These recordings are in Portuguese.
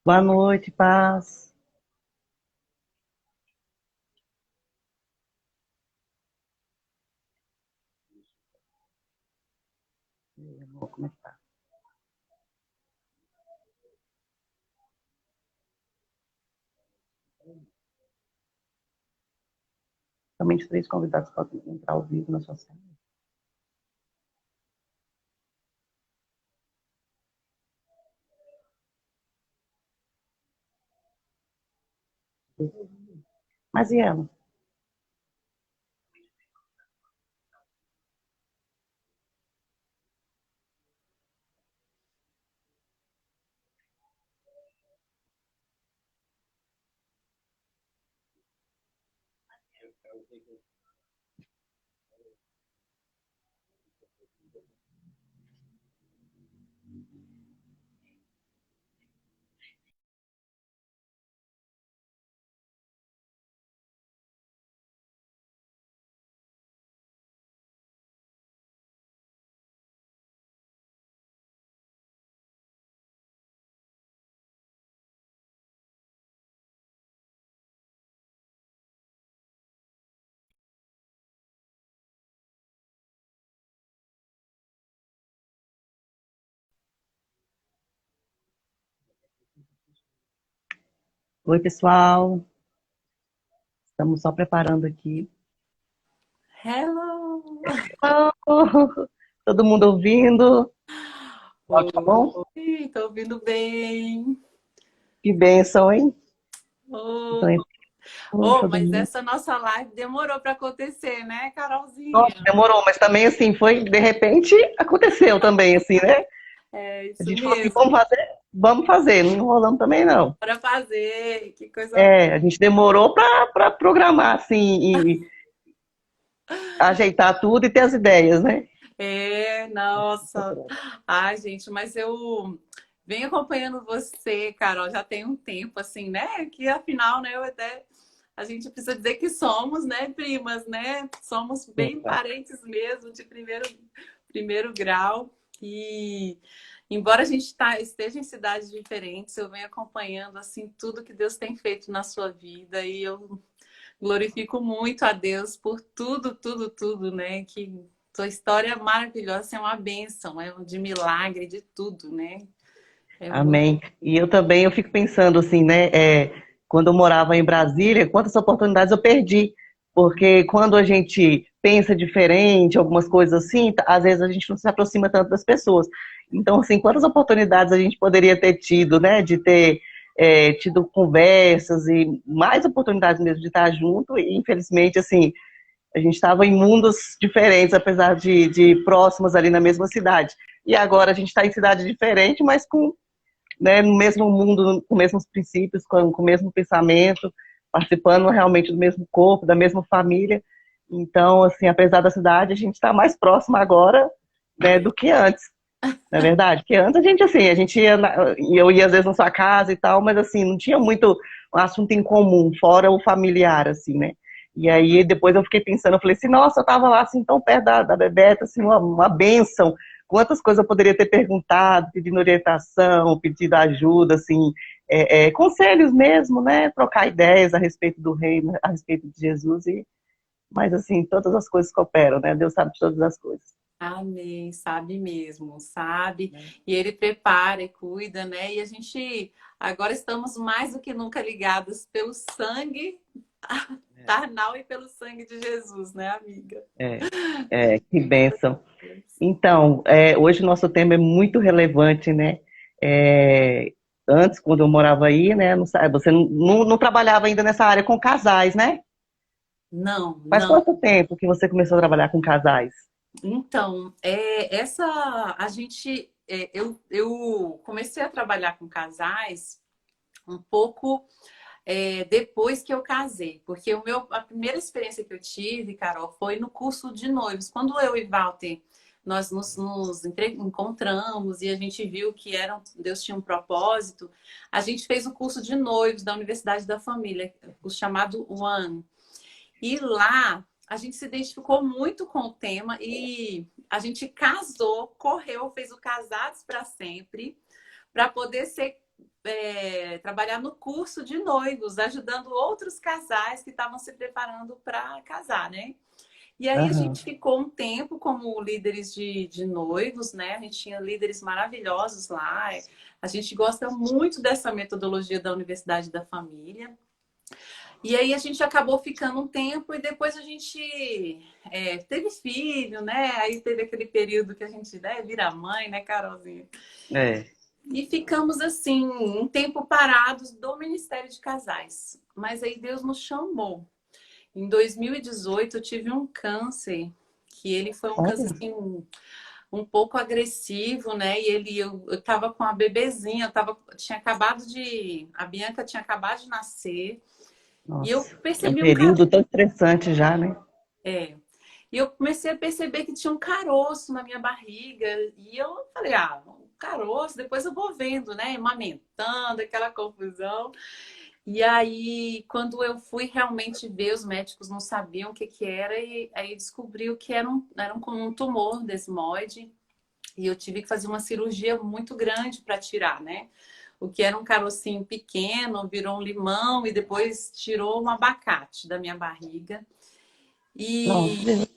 Boa noite, paz. E aí, amor, como é que tá? Somente três convidados podem entrar ao vivo na sua sala. Mas e ela? Oi, pessoal. Estamos só preparando aqui. Hello! Oh, todo mundo ouvindo? Tá bom? Oi, tô ouvindo bem. Que bênção, hein? Oh, Então, oh, todo mas mundo. essa nossa live demorou para acontecer, né, Nossa, Carolzinha? demorou, mas também, assim, foi, de repente, aconteceu também, assim, né? É A isso gente falou assim, mesmo. vamos fazer, não enrolamos também, não. Bora fazer, que coisa boa. É, a gente demorou para programar, assim, e ajeitar tudo e ter as ideias, né? É, nossa. Ai, gente, mas eu venho acompanhando você, Carol, já tem um tempo, assim, né? Que afinal, né, eu até. A gente precisa dizer que somos, né, primas, né? Somos bem parentes mesmo, de primeiro grau. E embora a gente esteja em cidades diferentes, eu venho acompanhando, assim, tudo que Deus tem feito na sua vida. E eu glorifico muito a Deus por tudo, tudo, tudo, né? Que sua história é maravilhosa, é uma bênção, é de milagre, de tudo, né? É muito. Amém. E eu também, eu fico pensando assim, né? Quando eu morava em Brasília, quantas oportunidades eu perdi. Porque quando a gente pensa diferente, algumas coisas assim, às vezes a gente não se aproxima tanto das pessoas. Então, assim, quantas oportunidades a gente poderia ter tido, né? De ter tido conversas e mais oportunidades mesmo de estar junto. E, infelizmente, assim, a gente estava em mundos diferentes, apesar de próximos ali na mesma cidade. E agora a gente está em cidade diferente, mas com, né, no mesmo mundo, com os mesmos princípios, com o mesmo pensamento, participando realmente do mesmo corpo, da mesma família. Então, assim, apesar da cidade, a gente está mais próximo agora, né, do que antes, não é verdade? Porque antes a gente, assim, a gente ia, eu ia às vezes na sua casa e tal, mas assim, não tinha muito um assunto em comum, fora o familiar, assim, né? E aí depois eu fiquei pensando, eu falei assim, nossa, eu tava lá assim tão perto da Bebeta, assim, uma bênção. Quantas coisas eu poderia ter perguntado, pedindo orientação, pedido ajuda, assim, conselhos mesmo, né? Trocar ideias a respeito do reino, a respeito de Jesus, mas assim, todas as coisas cooperam, né? Deus sabe de todas as coisas. Amém, sabe mesmo, sabe? Né? E ele prepara e cuida, né? E a gente agora estamos mais do que nunca ligados pelo sangue carnal e pelo sangue de Jesus, né, amiga? É, que Glória bênção. a Deus. Então, hoje nosso tema é muito relevante, né? É, antes, quando eu morava aí, né? Você não trabalhava ainda nessa área com casais, né? Não, Faz não. quanto tempo que você começou a trabalhar com casais? Então, essa a gente, eu comecei a trabalhar com casais um pouco depois que eu casei, porque a primeira experiência que eu tive, Carol, foi no curso de noivos. Quando eu e Walter nós encontramos e a gente viu que Deus tinha um propósito, a gente fez o curso de noivos da Universidade da Família, o curso chamado One. E lá a gente se identificou muito com o tema e a gente casou, correu, fez o Casados para Sempre, para poder ser trabalhar no curso de noivos, ajudando outros casais que estavam se preparando para casar, né? E aí a Aham. gente ficou um tempo como líderes de noivos, né? A gente tinha líderes maravilhosos lá. A gente gosta muito dessa metodologia da Universidade da Família. E aí a gente acabou ficando um tempo e depois a gente teve filho, né? Aí teve aquele período que a gente, né, vira mãe, né, Carolzinha? É. E ficamos assim, um tempo parados do Ministério de Casais. Mas aí Deus nos chamou. Em 2018 eu tive um câncer, que ele foi um câncer Olha, assim, um pouco agressivo, né? E eu tava com a bebezinha, tinha acabado de, a Bianca tinha acabado de nascer. E eu nossa. É um percebi um período tão estressante já, né? é, e eu comecei a perceber que tinha um caroço na minha barriga. E eu falei, um caroço, depois eu vou vendo, né? Amamentando, aquela confusão. E aí, quando eu fui realmente ver, os médicos não sabiam o que que era. E aí descobriu que era um tumor desmoide. E eu tive que fazer uma cirurgia muito grande para tirar, né? O que era um carocinho pequeno, virou um limão e depois tirou um abacate da minha barriga. Nossa, E Deus.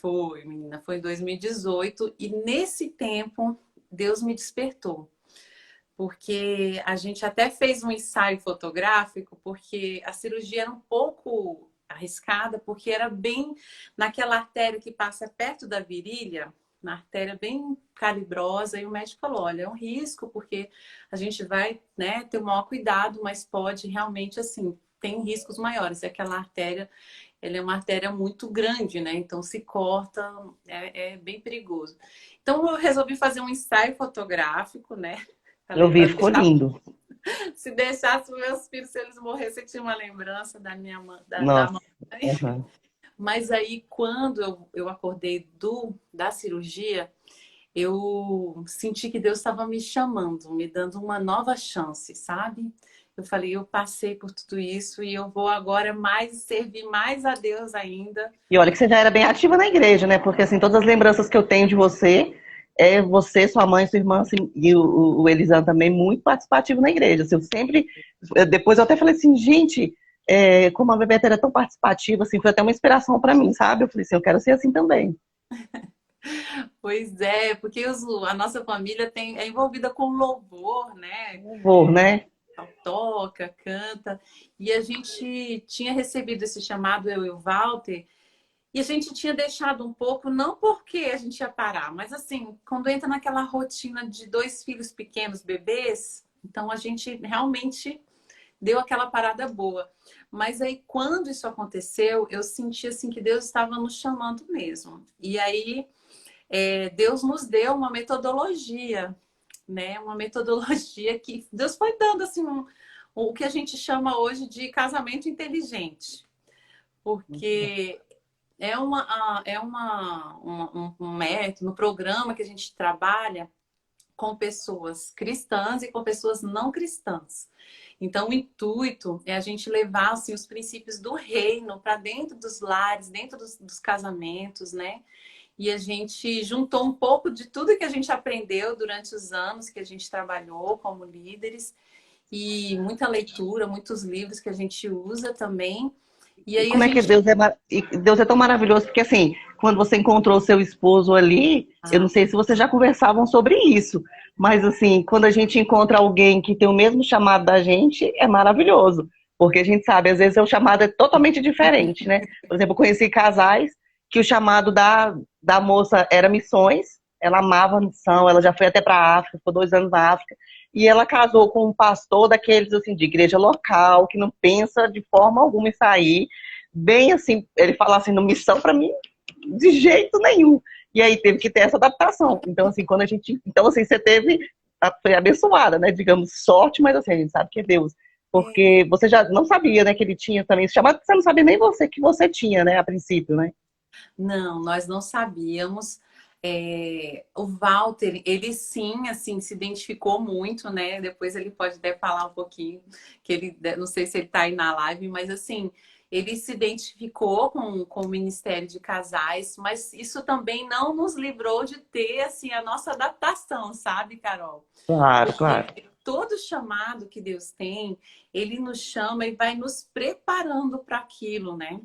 foi, menina, foi em 2018 e nesse tempo Deus me despertou, porque a gente até fez um ensaio fotográfico, porque a cirurgia era um pouco arriscada, porque era bem naquela artéria que passa perto da virilha, na artéria bem calibrosa, e o médico falou, olha, é um risco, porque a gente vai, né, ter o maior cuidado, mas pode realmente, assim, tem riscos maiores, e aquela artéria ela é uma artéria muito grande, né? Então, se corta, é bem perigoso. Então, eu resolvi fazer um ensaio fotográfico, né? Eu Falei, vi, para ficou deixar, lindo. se deixasse os meus filhos, se eles morressem, eu tinha uma lembrança da minha mãe, da Nossa. mãe. Aham. Mas aí, quando eu acordei da cirurgia, eu senti que Deus estava me chamando, me dando uma nova chance, sabe? Eu falei, eu passei por tudo isso e eu vou agora mais servir mais a Deus ainda. E olha que você já era bem ativa na igreja, né? Porque assim, todas as lembranças que eu tenho de você é você, sua mãe, sua irmã, assim, e o Elisan também muito participativo na igreja. Assim, eu sempre, depois eu até falei assim, gente, como a Bebeto era tão participativa, assim, foi até uma inspiração para mim, sabe? Eu falei assim, eu quero ser assim também. Pois é, porque a nossa família é envolvida com louvor, né? Louvor, né? Toca, canta. E a gente tinha recebido esse chamado, eu e o Walter, e a gente tinha deixado um pouco, não porque a gente ia parar, mas assim, quando entra naquela rotina de dois filhos pequenos, bebês, então a gente realmente deu aquela parada boa. Mas aí, quando isso aconteceu, eu senti assim que Deus estava nos chamando mesmo. E aí, Deus nos deu uma metodologia, né? Uma metodologia que Deus foi dando assim o que a gente chama hoje de casamento inteligente, porque um método, um programa que a gente trabalha com pessoas cristãs e com pessoas não cristãs. Então, o intuito é a gente levar assim, os princípios do reino para dentro dos lares, dentro dos casamentos, né? E a gente juntou um pouco de tudo que a gente aprendeu durante os anos que a gente trabalhou como líderes e muita leitura, muitos livros que a gente usa também. E E aí a como é que gente. Deus é tão maravilhoso, porque assim, quando você encontrou o seu esposo ali, eu não Ah, sei se vocês já conversavam sobre isso, mas assim, quando a gente encontra alguém que tem o mesmo chamado da gente, é maravilhoso, porque a gente sabe, às vezes o chamado é totalmente diferente, né? Por exemplo, eu conheci casais que o chamado da moça era missões, ela amava a missão, ela já foi até para a África, ficou 2 anos na África, e ela casou com um pastor daqueles assim de igreja local, que não pensa de forma alguma em sair, bem assim, ele fala assim, no missão para mim, de jeito nenhum. E aí teve que ter essa adaptação. Então, assim, quando a gente. Então, assim, você teve. Foi abençoada, né? Digamos, sorte, mas assim, a gente sabe que é Deus. é. Porque você já não sabia, né, que ele tinha também esse chamado, você não sabia nem você que você tinha, né, a princípio, né? Não, nós não sabíamos. O Walter, ele sim, assim, se identificou muito, né? Depois ele pode até falar um pouquinho, que ele, não sei se ele tá aí na live, mas assim, Ele se identificou com o Ministério de Casais, mas isso também não nos livrou de ter assim a nossa adaptação, sabe, Carol? Claro, claro. Porque todo chamado que Deus tem, ele nos chama e vai nos preparando para aquilo, né?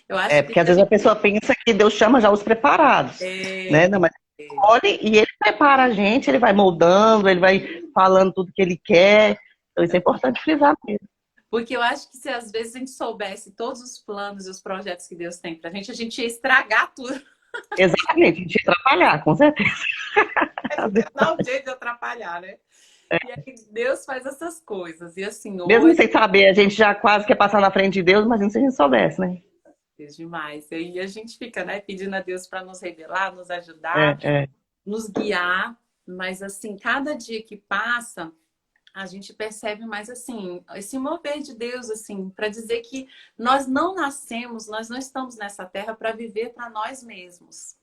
Eu acho que Porque às vezes a pessoa pensa que Deus chama já os preparados, né? Não, mas ele escolhe e ele prepara a gente, ele vai moldando, ele vai falando tudo que ele quer. Então isso é importante frisar mesmo. porque eu acho que se às vezes a gente soubesse todos os planos e os projetos que Deus tem pra gente ia estragar tudo. Exatamente, a gente ia atrapalhar, com certeza. Dá um jeito de atrapalhar, né? E aí Deus faz essas coisas. E assim, Mesmo hoje sem saber, a gente já quase quer passar na frente de Deus, mas se a gente soubesse, né? é demais. E aí a gente fica, né, pedindo a Deus para nos revelar, nos ajudar, É, é. nos guiar. Mas assim, cada dia que passa, a gente percebe mais assim, esse mover de Deus, assim, para dizer que nós não nascemos, nós não estamos nessa terra para viver para nós mesmos.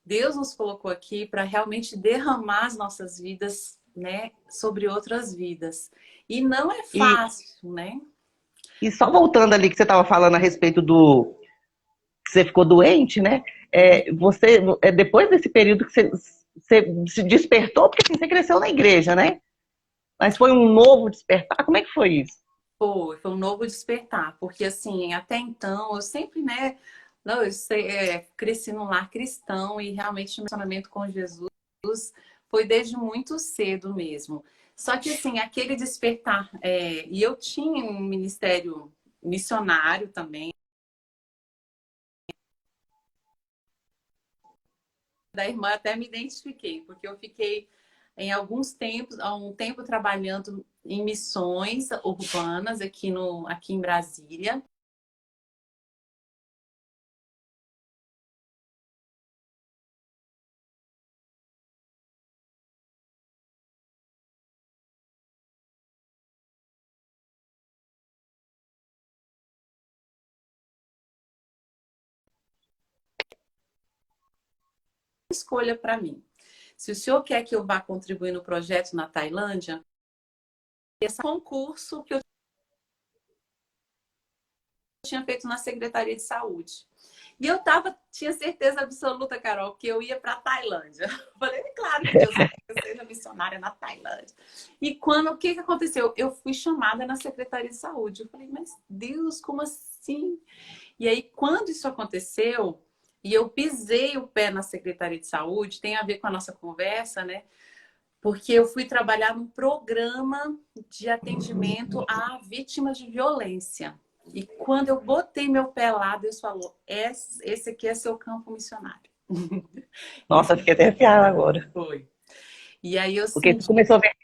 Deus nos colocou aqui para realmente derramar as nossas vidas, né, sobre outras vidas. E não é E, fácil, né? e só voltando ali que você estava falando a respeito do que você ficou doente, né? Depois desse período que você se despertou, porque assim, você cresceu na igreja, né? Mas foi um novo despertar? Como é que foi isso? Foi um novo despertar, porque assim, até então eu sempre, né, não, cresci num lar cristão e realmente o meu relacionamento com Jesus foi desde muito cedo mesmo. Só que assim, aquele despertar, e eu tinha um ministério missionário também, da irmã até me identifiquei, porque eu fiquei em alguns tempos, há um tempo trabalhando em missões urbanas aqui em Brasília. Escolha para mim. Se o senhor quer que eu vá contribuir no projeto na Tailândia, esse concurso que eu tinha feito na Secretaria de Saúde. E eu tinha certeza absoluta, Carol, que eu ia para a Tailândia. Eu falei, claro que Deus quer que eu seja missionária na Tailândia. E o que aconteceu? Eu fui chamada na Secretaria de Saúde. Eu falei, mas Deus, como assim? E aí, quando isso aconteceu, e eu pisei o pé na Secretaria de Saúde, tem a ver com a nossa conversa, né? Porque eu fui trabalhar num programa de atendimento a vítimas de violência. E quando eu botei meu pé lá, Deus falou: esse aqui é seu campo missionário. Nossa, fiquei até arrepiada agora. Foi. E aí eu Porque você senti, começou a ver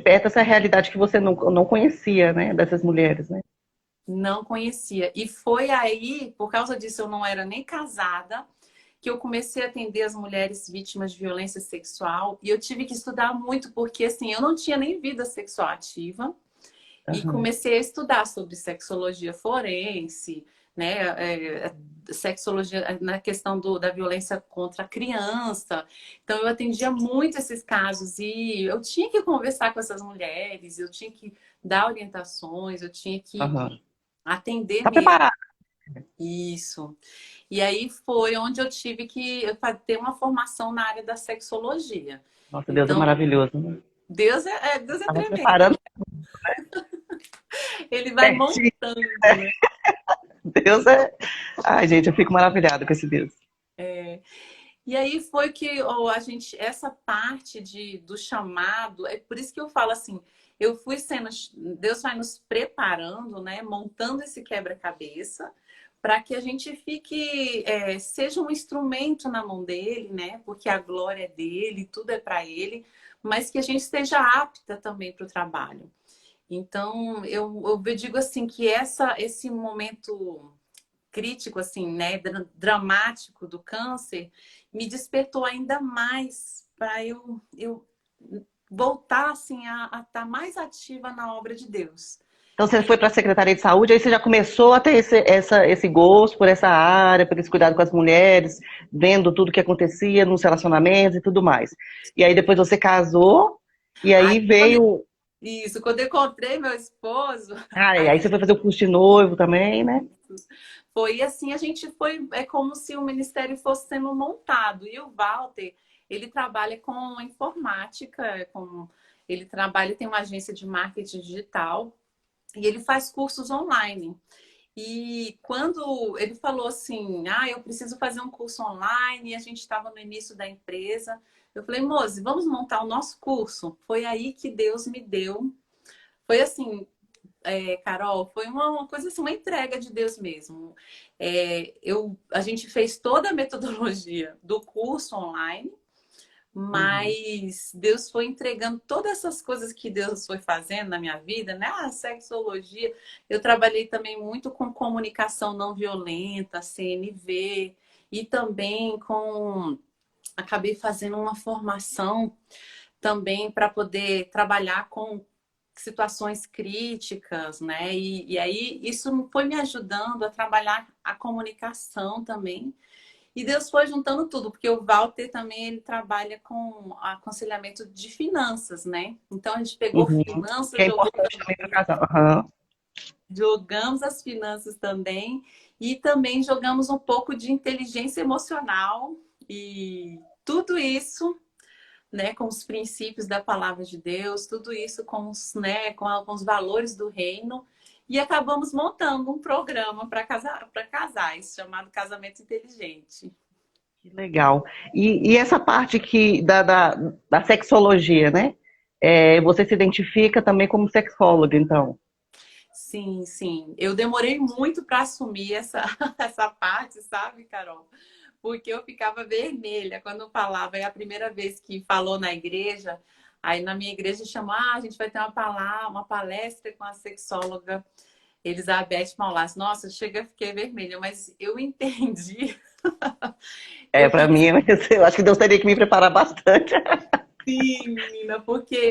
perto essa realidade que você não conhecia, né? Dessas mulheres, né? não conhecia. E foi aí, por causa disso, eu não era nem casada, que eu comecei a atender as mulheres vítimas de violência sexual. E eu tive que estudar muito, porque assim, eu não tinha nem vida sexual ativa. E Uhum. comecei a estudar sobre sexologia forense, né? Sexologia na questão da violência contra a criança. Então, eu atendia muito esses casos e eu tinha que conversar com essas mulheres, eu tinha que dar orientações, eu tinha que Uhum. atender Tá mesmo. preparado? Isso. E aí foi onde eu tive que ter uma formação na área da sexologia. Nossa, Deus é Então, maravilhoso, né? Deus é Tava tremendo. preparando Ele vai certinho. montando, né? Deus é. Ai, gente, eu fico maravilhada com esse Deus. E aí foi que essa parte do chamado, é por isso que eu falo assim, eu fui sendo, Deus vai nos preparando, né, montando esse quebra-cabeça, para que a gente seja um instrumento na mão dele, né, porque a glória é dele, tudo é para ele, mas que a gente esteja apta também para o trabalho. Então, eu digo assim que esse momento crítico, assim, né, dramático do câncer, me despertou ainda mais para eu voltar, assim, a estar mais ativa na obra de Deus. Então você foi para a Secretaria de Saúde, aí você já começou a ter esse gosto por essa área, por esse cuidado com as mulheres, vendo tudo que acontecia nos relacionamentos e tudo mais. E aí depois você casou, e Aí, aí veio. quando eu encontrei meu esposo, Ah, e aí você foi fazer o curso de noivo também, né? Foi assim, a gente foi, é como se o ministério fosse sendo montado. E o Walter, ele trabalha com informática, ele trabalha, tem uma agência de marketing digital e ele faz cursos online. E quando ele falou assim, eu preciso fazer um curso online, e a gente estava no início da empresa, eu falei, Moze, vamos montar o nosso curso? Foi aí que Deus me deu. Foi assim, Carol, foi uma coisa assim, uma entrega de Deus mesmo. A gente fez toda a metodologia do curso online, mas Deus foi entregando todas essas coisas que Deus foi fazendo na minha vida, né? A sexologia. Eu trabalhei também muito com comunicação não violenta, CNV, e também acabei fazendo uma formação também para poder trabalhar com situações críticas, né? E aí isso foi me ajudando a trabalhar a comunicação também. E Deus foi juntando tudo, porque o Walter também ele trabalha com aconselhamento de finanças, né? Então a gente pegou finanças, Que é importante também para o casal. Jogamos as finanças também e também jogamos um pouco de inteligência emocional e tudo isso, né, com os princípios da palavra de Deus, tudo isso com os valores do reino. E acabamos montando um programa para casais, chamado Casamento Inteligente. Que legal. E essa parte da sexologia, né? Você se identifica também como sexóloga, então? Sim, sim. Eu demorei muito para assumir essa parte, sabe, Carol? Porque eu ficava vermelha quando falava. É a primeira vez que falou na igreja. Aí na minha igreja chamou, a gente vai ter uma palestra com a sexóloga Elizabeth Maulas. Nossa, fiquei vermelha, mas eu entendi. Para mim, eu acho que Deus teria que me preparar bastante. Sim, menina,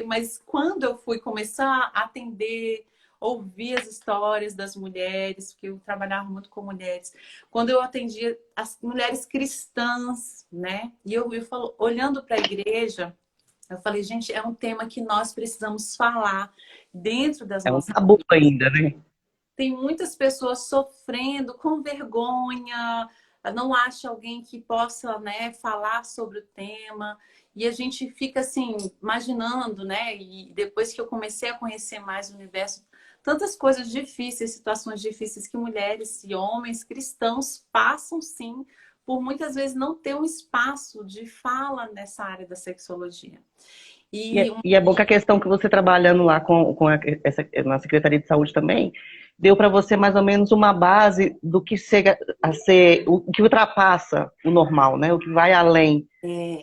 mas quando eu fui começar a atender, ouvir as histórias das mulheres, porque eu trabalhava muito com mulheres, quando eu atendia as mulheres cristãs, né? E eu falo, olhando para a igreja, eu falei, gente, é um tema que nós precisamos falar dentro das É um nossas. tabu ainda, né? Tem muitas pessoas sofrendo com vergonha, não acha alguém que possa, né, falar sobre o tema. E a gente fica assim, imaginando, né? E depois que eu comecei a conhecer mais o universo, tantas coisas difíceis, situações difíceis que mulheres e homens cristãos passam sim, por muitas vezes não ter um espaço de fala nessa área da sexologia. E é bom que a questão que você trabalhando lá na Secretaria de Saúde também, deu para você mais ou menos uma base do que chega a ser, o que ultrapassa o normal, né? O que vai além,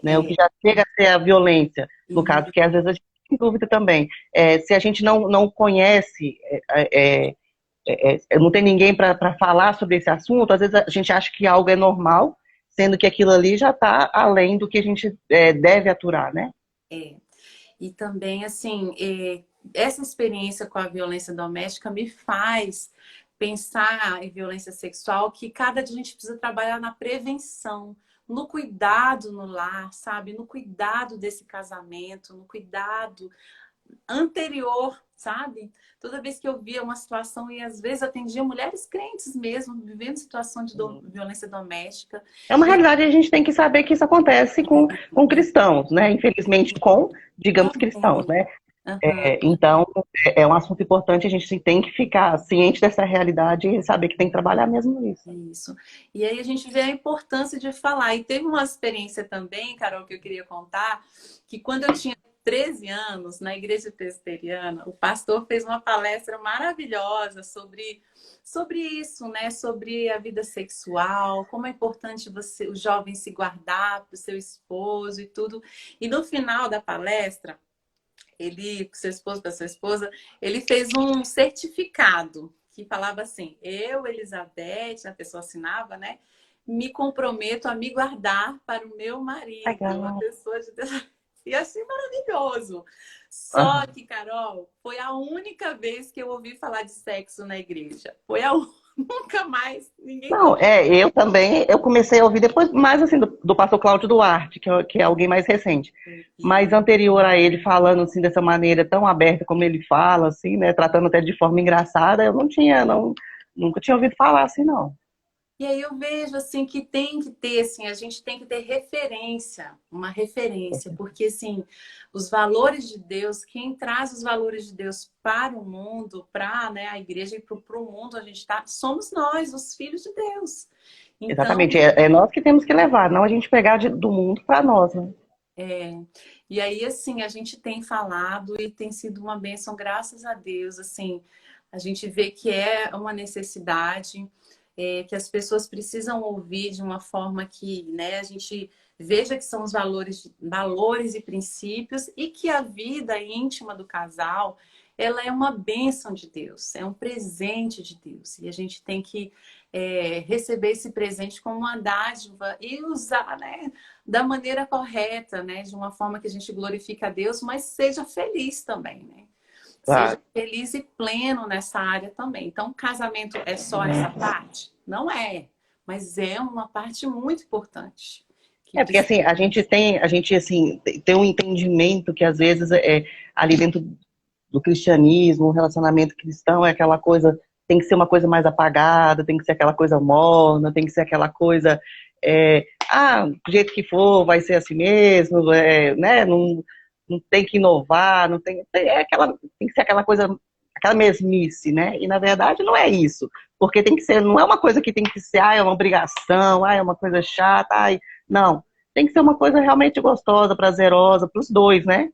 né? O que já chega a ser a violência, no caso, que às vezes a gente tem dúvida também. Se a gente não conhece, não tem ninguém para falar sobre esse assunto, às vezes a gente acha que algo é normal, sendo que aquilo ali já está além do que a gente deve aturar, né? E também, assim, essa experiência com a violência doméstica me faz pensar em violência sexual, que cada dia a gente precisa trabalhar na prevenção, no cuidado no lar, sabe? No cuidado desse casamento, no cuidado anterior, sabe? Toda vez que eu via uma situação, e às vezes atendia mulheres crentes mesmo, vivendo situação de violência doméstica. É uma realidade, a gente tem que saber que isso acontece com cristãos, né? Infelizmente, digamos, cristãos, né? Então, é um assunto importante, a gente tem que ficar ciente dessa realidade e saber que tem que trabalhar mesmo isso. Isso. E aí a gente vê a importância de falar. E teve uma experiência também, Carol, que eu queria contar, que quando eu tinha 13 anos, na igreja presbiteriana, o pastor fez uma palestra maravilhosa sobre isso, né? Sobre a vida sexual, como é importante o jovem se guardar para o seu esposo e tudo. E no final da palestra, seu esposo, para sua esposa, ele fez um certificado que falava assim: eu, Elizabeth, a pessoa assinava, né? Me comprometo a me guardar para o meu marido, Legal. uma pessoa de Deus. E assim, maravilhoso. Só que, Carol, foi a única vez que eu ouvi falar de sexo na igreja. Foi a nunca mais ninguém. Não, eu também, eu comecei a ouvir depois, mais assim, do pastor Cláudio Duarte, que é alguém mais recente. Mas anterior a ele falando assim dessa maneira tão aberta como ele fala, assim, né, tratando até de forma engraçada, eu não Nunca tinha ouvido falar assim, não. E aí eu vejo assim que tem que ter, assim, a gente tem que ter referência, uma referência, porque assim, os valores de Deus, quem traz os valores de Deus para o mundo, para, né, a igreja e para o mundo, a gente tá, somos nós, os filhos de Deus. Então, Exatamente, é nós que temos que levar, não a gente pegar do mundo para nós, né? é, e aí assim, a gente tem falado e tem sido uma bênção, graças a Deus, assim, a gente vê que é uma necessidade, que as pessoas precisam ouvir de uma forma que, né, a gente veja que são os valores e princípios e que a vida íntima do casal, ela é uma bênção de Deus, é um presente de Deus. E a gente tem que receber esse presente como uma dádiva e usar, né, da maneira correta, né, de uma forma que a gente glorifique a Deus, mas seja feliz também, né? Seja Claro. feliz e pleno nessa área também. Então, casamento é só essa parte? Não é, mas é uma parte muito importante. Que Porque assim, a gente assim, tem um entendimento que às vezes ali dentro do cristianismo, o relacionamento cristão é aquela coisa, tem que ser uma coisa mais apagada, tem que ser aquela coisa morna, tem que ser aquela coisa, do jeito que for, vai ser assim mesmo, né? Não tem que inovar, não tem, tem que ser aquela coisa, aquela mesmice, né? E na verdade não é isso, porque tem que ser, não é uma coisa que tem que ser, é uma obrigação, é uma coisa chata, não. Tem que ser uma coisa realmente gostosa, prazerosa para os dois, né?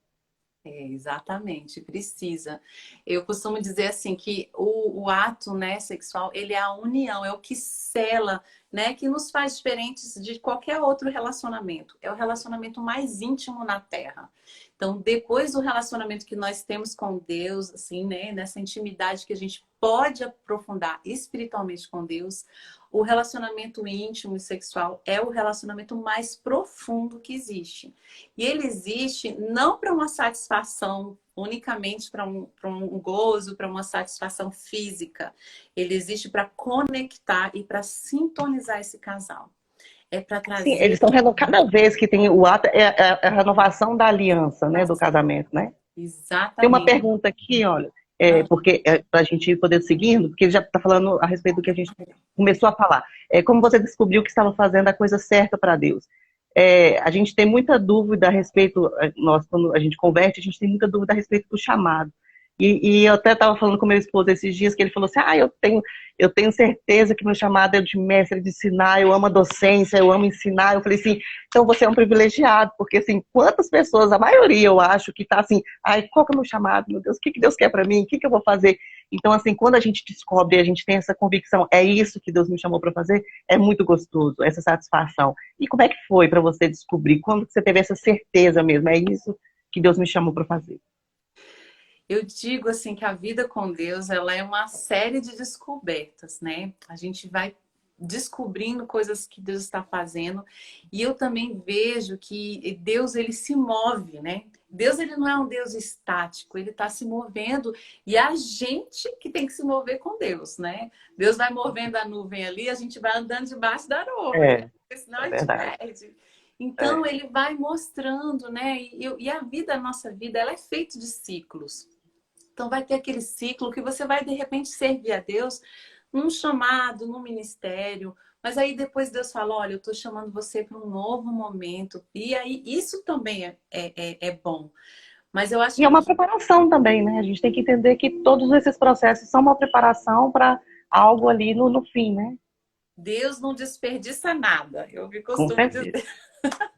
Exatamente, precisa. Eu costumo dizer assim que o ato, né, sexual, ele é a união, é o que sela, né, que nos faz diferentes de qualquer outro relacionamento. É o relacionamento mais íntimo na Terra. Então, depois do relacionamento que nós temos com Deus, assim, né, nessa intimidade que a gente pode aprofundar espiritualmente com Deus, o relacionamento íntimo e sexual é o relacionamento mais profundo que existe. E ele existe não para uma satisfação, unicamente para um gozo, para uma satisfação física. Ele existe para conectar e para sintonizar esse casal. É para Sim, eles trazer. estão renovando, cada vez que tem o ato, é a renovação da aliança, né, do casamento, né? Tem uma Exatamente. pergunta aqui, olha, Ah, porque para a gente poder seguindo, porque ele já está falando a respeito do que a gente começou a falar. Como você descobriu que estava fazendo a coisa certa para Deus? A gente tem muita dúvida a respeito, nós, quando a gente converte, a gente tem muita dúvida a respeito do chamado. E eu até estava falando com meu esposo esses dias, que ele falou assim, eu tenho certeza que meu chamado é de mestre, de ensinar, eu amo a docência, eu amo ensinar. Eu falei assim, então você é um privilegiado, porque assim, quantas pessoas, a maioria eu acho que está assim, qual que é o meu chamado, meu Deus, o que Deus quer para mim, o que eu vou fazer? Então assim, quando a gente descobre, a gente tem essa convicção, é isso que Deus me chamou para fazer, é muito gostoso, essa satisfação. E como é que foi para você descobrir? Quando você teve essa certeza mesmo, é isso que Deus me chamou para fazer? eu digo assim que a vida com Deus, ela é uma série de descobertas, né? A gente vai descobrindo coisas que Deus está fazendo, e eu também vejo que Deus, ele se move, né? Deus, ele não é um Deus estático, ele está se movendo, e é a gente que tem que se mover com Deus, né? Deus vai movendo a nuvem ali, a gente vai andando debaixo da nuvem, É, né? Porque senão a é gente verdade. perde. Então, É. ele vai mostrando, né? E a vida, a nossa vida, ela é feita de ciclos. Então, vai ter aquele ciclo que você vai, de repente, servir a Deus num chamado, num ministério. Mas aí depois Deus fala, olha, eu estou chamando você para um novo momento. E aí, isso também é bom. Mas eu acho E é que uma preparação também, né? A gente tem que entender que todos esses processos são uma preparação para algo ali no fim, né? Deus não desperdiça nada. Eu me Com costumo dizer. certeza.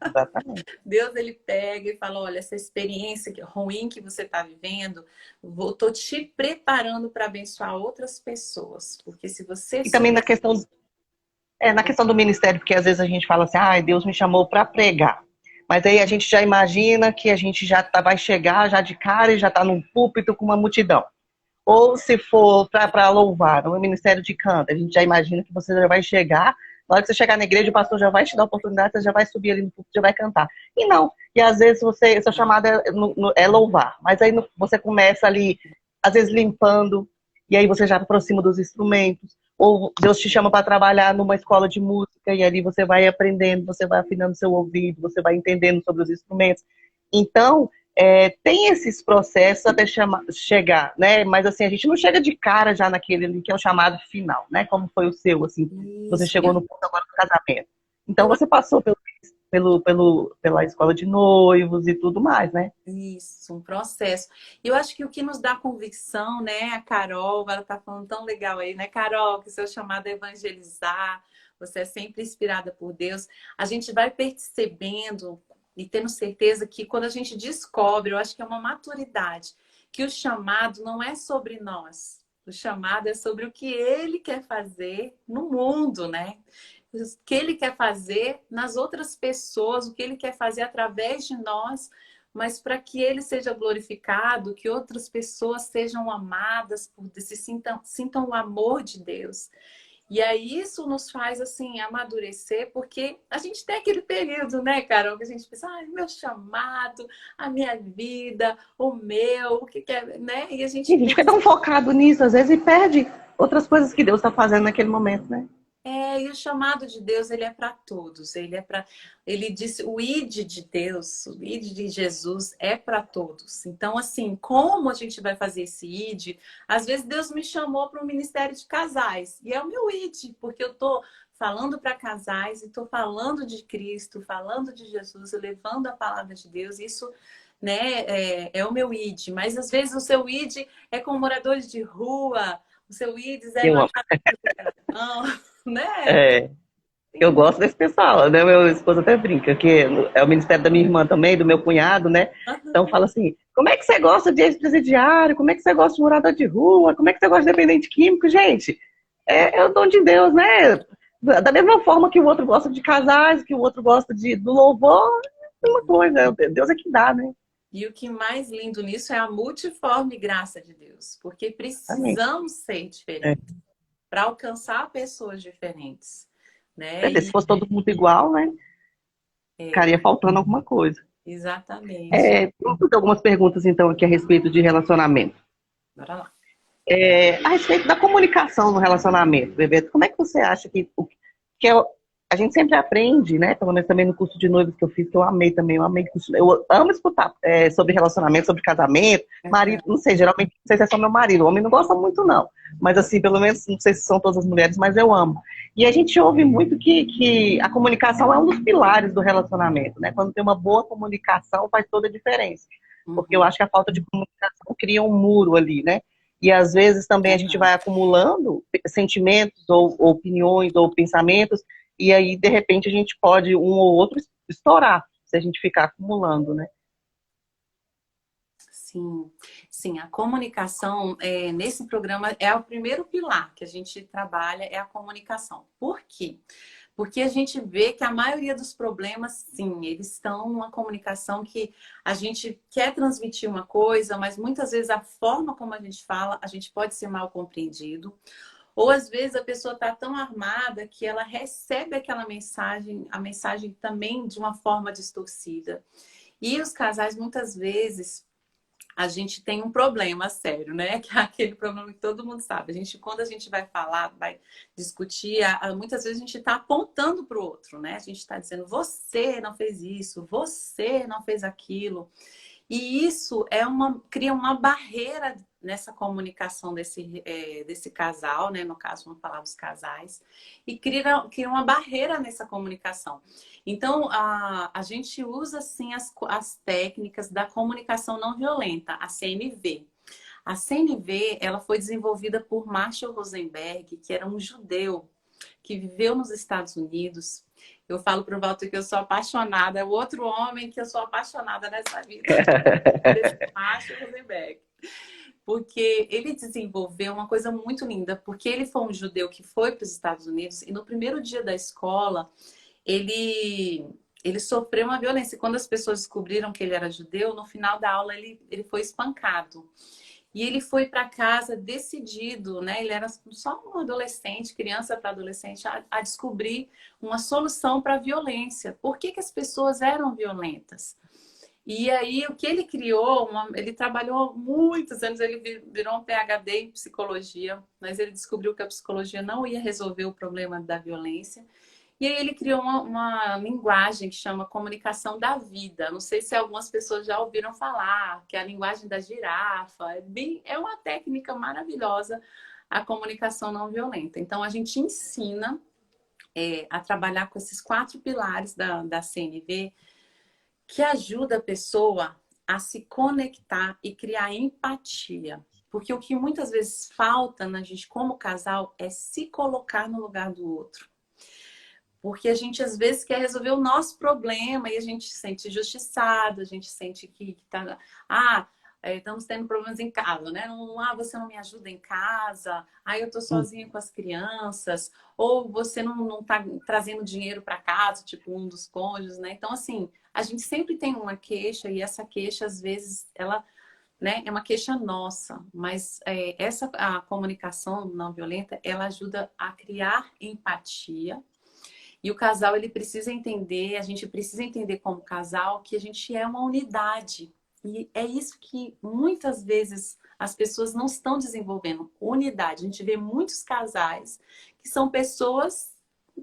Exatamente. Deus, ele pega e fala, olha, essa experiência ruim que você está vivendo, estou te preparando para abençoar outras pessoas. Porque se você E também souber... na questão do ministério, porque às vezes a gente fala assim, Deus me chamou para pregar. Mas aí a gente já imagina que a gente vai chegar já de cara e já está num púlpito com uma multidão. Ou se for para louvar, no ministério de canto, a gente já imagina que você já vai chegar, na hora que você chegar na igreja, o pastor já vai te dar a oportunidade, você já vai subir ali no púlpito, já vai cantar. E não, e às vezes seu chamado é louvar, mas aí você começa ali, às vezes limpando, e aí você já aproxima dos instrumentos, ou Deus te chama para trabalhar numa escola de música, e ali você vai aprendendo, você vai afinando seu ouvido, você vai entendendo sobre os instrumentos. Então, tem esses processos até chegar, né? Mas assim, a gente não chega de cara já naquele ali que é o chamado final, né? Como foi o seu, assim, você Isso. chegou no ponto agora do casamento. Então Eu você passou pela escola de noivos e tudo mais, né? Isso, um processo. E eu acho que o que nos dá convicção, né, a Carol, ela tá falando tão legal aí, né, Carol, que seu chamado é evangelizar, você é sempre inspirada por Deus. A gente vai percebendo e tendo certeza que quando a gente descobre, eu acho que é uma maturidade, que o chamado não é sobre nós. O chamado é sobre o que ele quer fazer no mundo, né? O que ele quer fazer nas outras pessoas, o que ele quer fazer através de nós, mas para que ele seja glorificado, que outras pessoas sejam amadas, sintam o amor de Deus. E aí isso nos faz, assim, amadurecer, porque a gente tem aquele período, né, Carol, que a gente pensa, ai, meu chamado, a minha vida, o meu, o que é, né? E a E gente a gente fica pensa, tão focado nisso, às vezes, e perde outras coisas que Deus está fazendo naquele momento, né? e o chamado de Deus, ele é para todos. Ele disse, o id de Deus, o id de Jesus é para todos. Então, assim, como a gente vai fazer esse id? Às vezes Deus me chamou para um ministério de casais, e é o meu id, porque eu tô falando para casais e tô falando de Cristo, falando de Jesus, levando a palavra de Deus. Isso, né, é o meu id. Mas às vezes o seu id é com moradores de rua, o seu id é Eu numa amo. casa de recuperação, né? É, eu gosto desse pessoal, né? Meu esposo até brinca, que é o ministério da minha irmã também, do meu cunhado, né? Então fala assim, como é que você gosta de ex-presidiário? Como é que você gosta de morador de rua? Como é que você gosta de dependente químico? Gente, é o dom de Deus, né? Da mesma forma que o outro gosta de casais, que o outro gosta do louvor, é uma coisa, Deus é que dá, né? E o que mais lindo nisso é a multiforme graça de Deus, porque Amém. precisamos ser É. diferentes para alcançar pessoas diferentes, né? Se fosse todo mundo igual, né? Ficaria faltando alguma coisa. Exatamente. Vamos fazer algumas perguntas, então, aqui a respeito de relacionamento. Bora lá. A respeito da comunicação no relacionamento, Bebeto, como é que você acha que a gente sempre aprende, né? Pelo menos também no curso de noivos que eu fiz, que eu amei também, eu amo escutar sobre relacionamento, sobre casamento, marido, não sei, geralmente, não sei se é só meu marido, o homem não gosta muito não, mas assim, pelo menos, não sei se são todas as mulheres, mas eu amo. E a gente ouve muito que a comunicação é um dos pilares do relacionamento, né? Quando tem uma boa comunicação, faz toda a diferença. Porque eu Uhum. acho que a falta de comunicação cria um muro ali, né? E às vezes também a gente vai Verdade. acumulando sentimentos ou opiniões ou pensamentos, e aí de repente a gente pode um ou outro estourar se a gente ficar acumulando, né? Sim, sim, a comunicação nesse programa é o primeiro pilar que a gente trabalha, é a comunicação. Por quê? Porque a gente vê que a maioria dos problemas, sim, eles estão numa comunicação que a gente quer transmitir uma coisa, mas muitas vezes a forma como a gente fala, a gente pode ser mal compreendido. Ou às vezes a pessoa está tão armada que ela recebe aquela mensagem, a mensagem também de uma forma distorcida. E os casais, muitas vezes, a gente tem um problema sério, né? Que é aquele problema que todo mundo sabe. Quando a gente vai falar, vai discutir, muitas vezes a gente está apontando para o outro, né? A gente está dizendo, você não fez isso, você não fez aquilo. E isso cria uma barreira nessa comunicação desse casal, né? No caso, vamos falar dos casais, e cria uma barreira nessa comunicação. Então, a gente usa, sim, as técnicas da comunicação não violenta, a CNV. A CNV, ela foi desenvolvida por Marshall Rosenberg, que era um judeu que viveu nos Estados Unidos. Eu falo para o Walter que eu sou apaixonada, é o outro homem que eu sou apaixonada nessa vida, desse Marshall Rosenberg. Porque ele desenvolveu uma coisa muito linda, porque ele foi um judeu que foi para os Estados Unidos e no primeiro dia da escola, ele sofreu uma violência. E quando as pessoas descobriram que ele era judeu, no final da aula ele foi espancado. E ele foi para casa decidido, né? Ele era só um adolescente, criança para adolescente, a descobrir uma solução para a violência. Por que as pessoas eram violentas? E aí, o que ele criou, ele trabalhou muitos anos, ele virou um PhD em psicologia, mas ele descobriu que a psicologia não ia resolver o problema da violência. E aí ele criou uma linguagem que chama comunicação da vida. Não sei se algumas pessoas já ouviram falar, que é a linguagem da girafa. É uma técnica maravilhosa a comunicação não violenta. Então a gente ensina a trabalhar com esses 4 pilares da CNV, que ajuda a pessoa a se conectar e criar empatia. Porque o que muitas vezes falta na gente como casal é se colocar no lugar do outro. Porque a gente às vezes quer resolver o nosso problema e a gente se sente injustiçado, a gente sente que tá. Estamos tendo problemas em casa, né? Você não me ajuda em casa, eu tô sozinha com as crianças, ou você não tá trazendo dinheiro para casa, tipo um dos cônjuges, né? Então, assim, a gente sempre tem uma queixa e essa queixa, às vezes, ela, né, é uma queixa nossa, mas a comunicação não violenta, ela ajuda a criar empatia. E o casal, ele precisa entender, a gente precisa entender como casal que a gente é uma unidade. E é isso que muitas vezes as pessoas não estão desenvolvendo, unidade. A gente vê muitos casais que são pessoas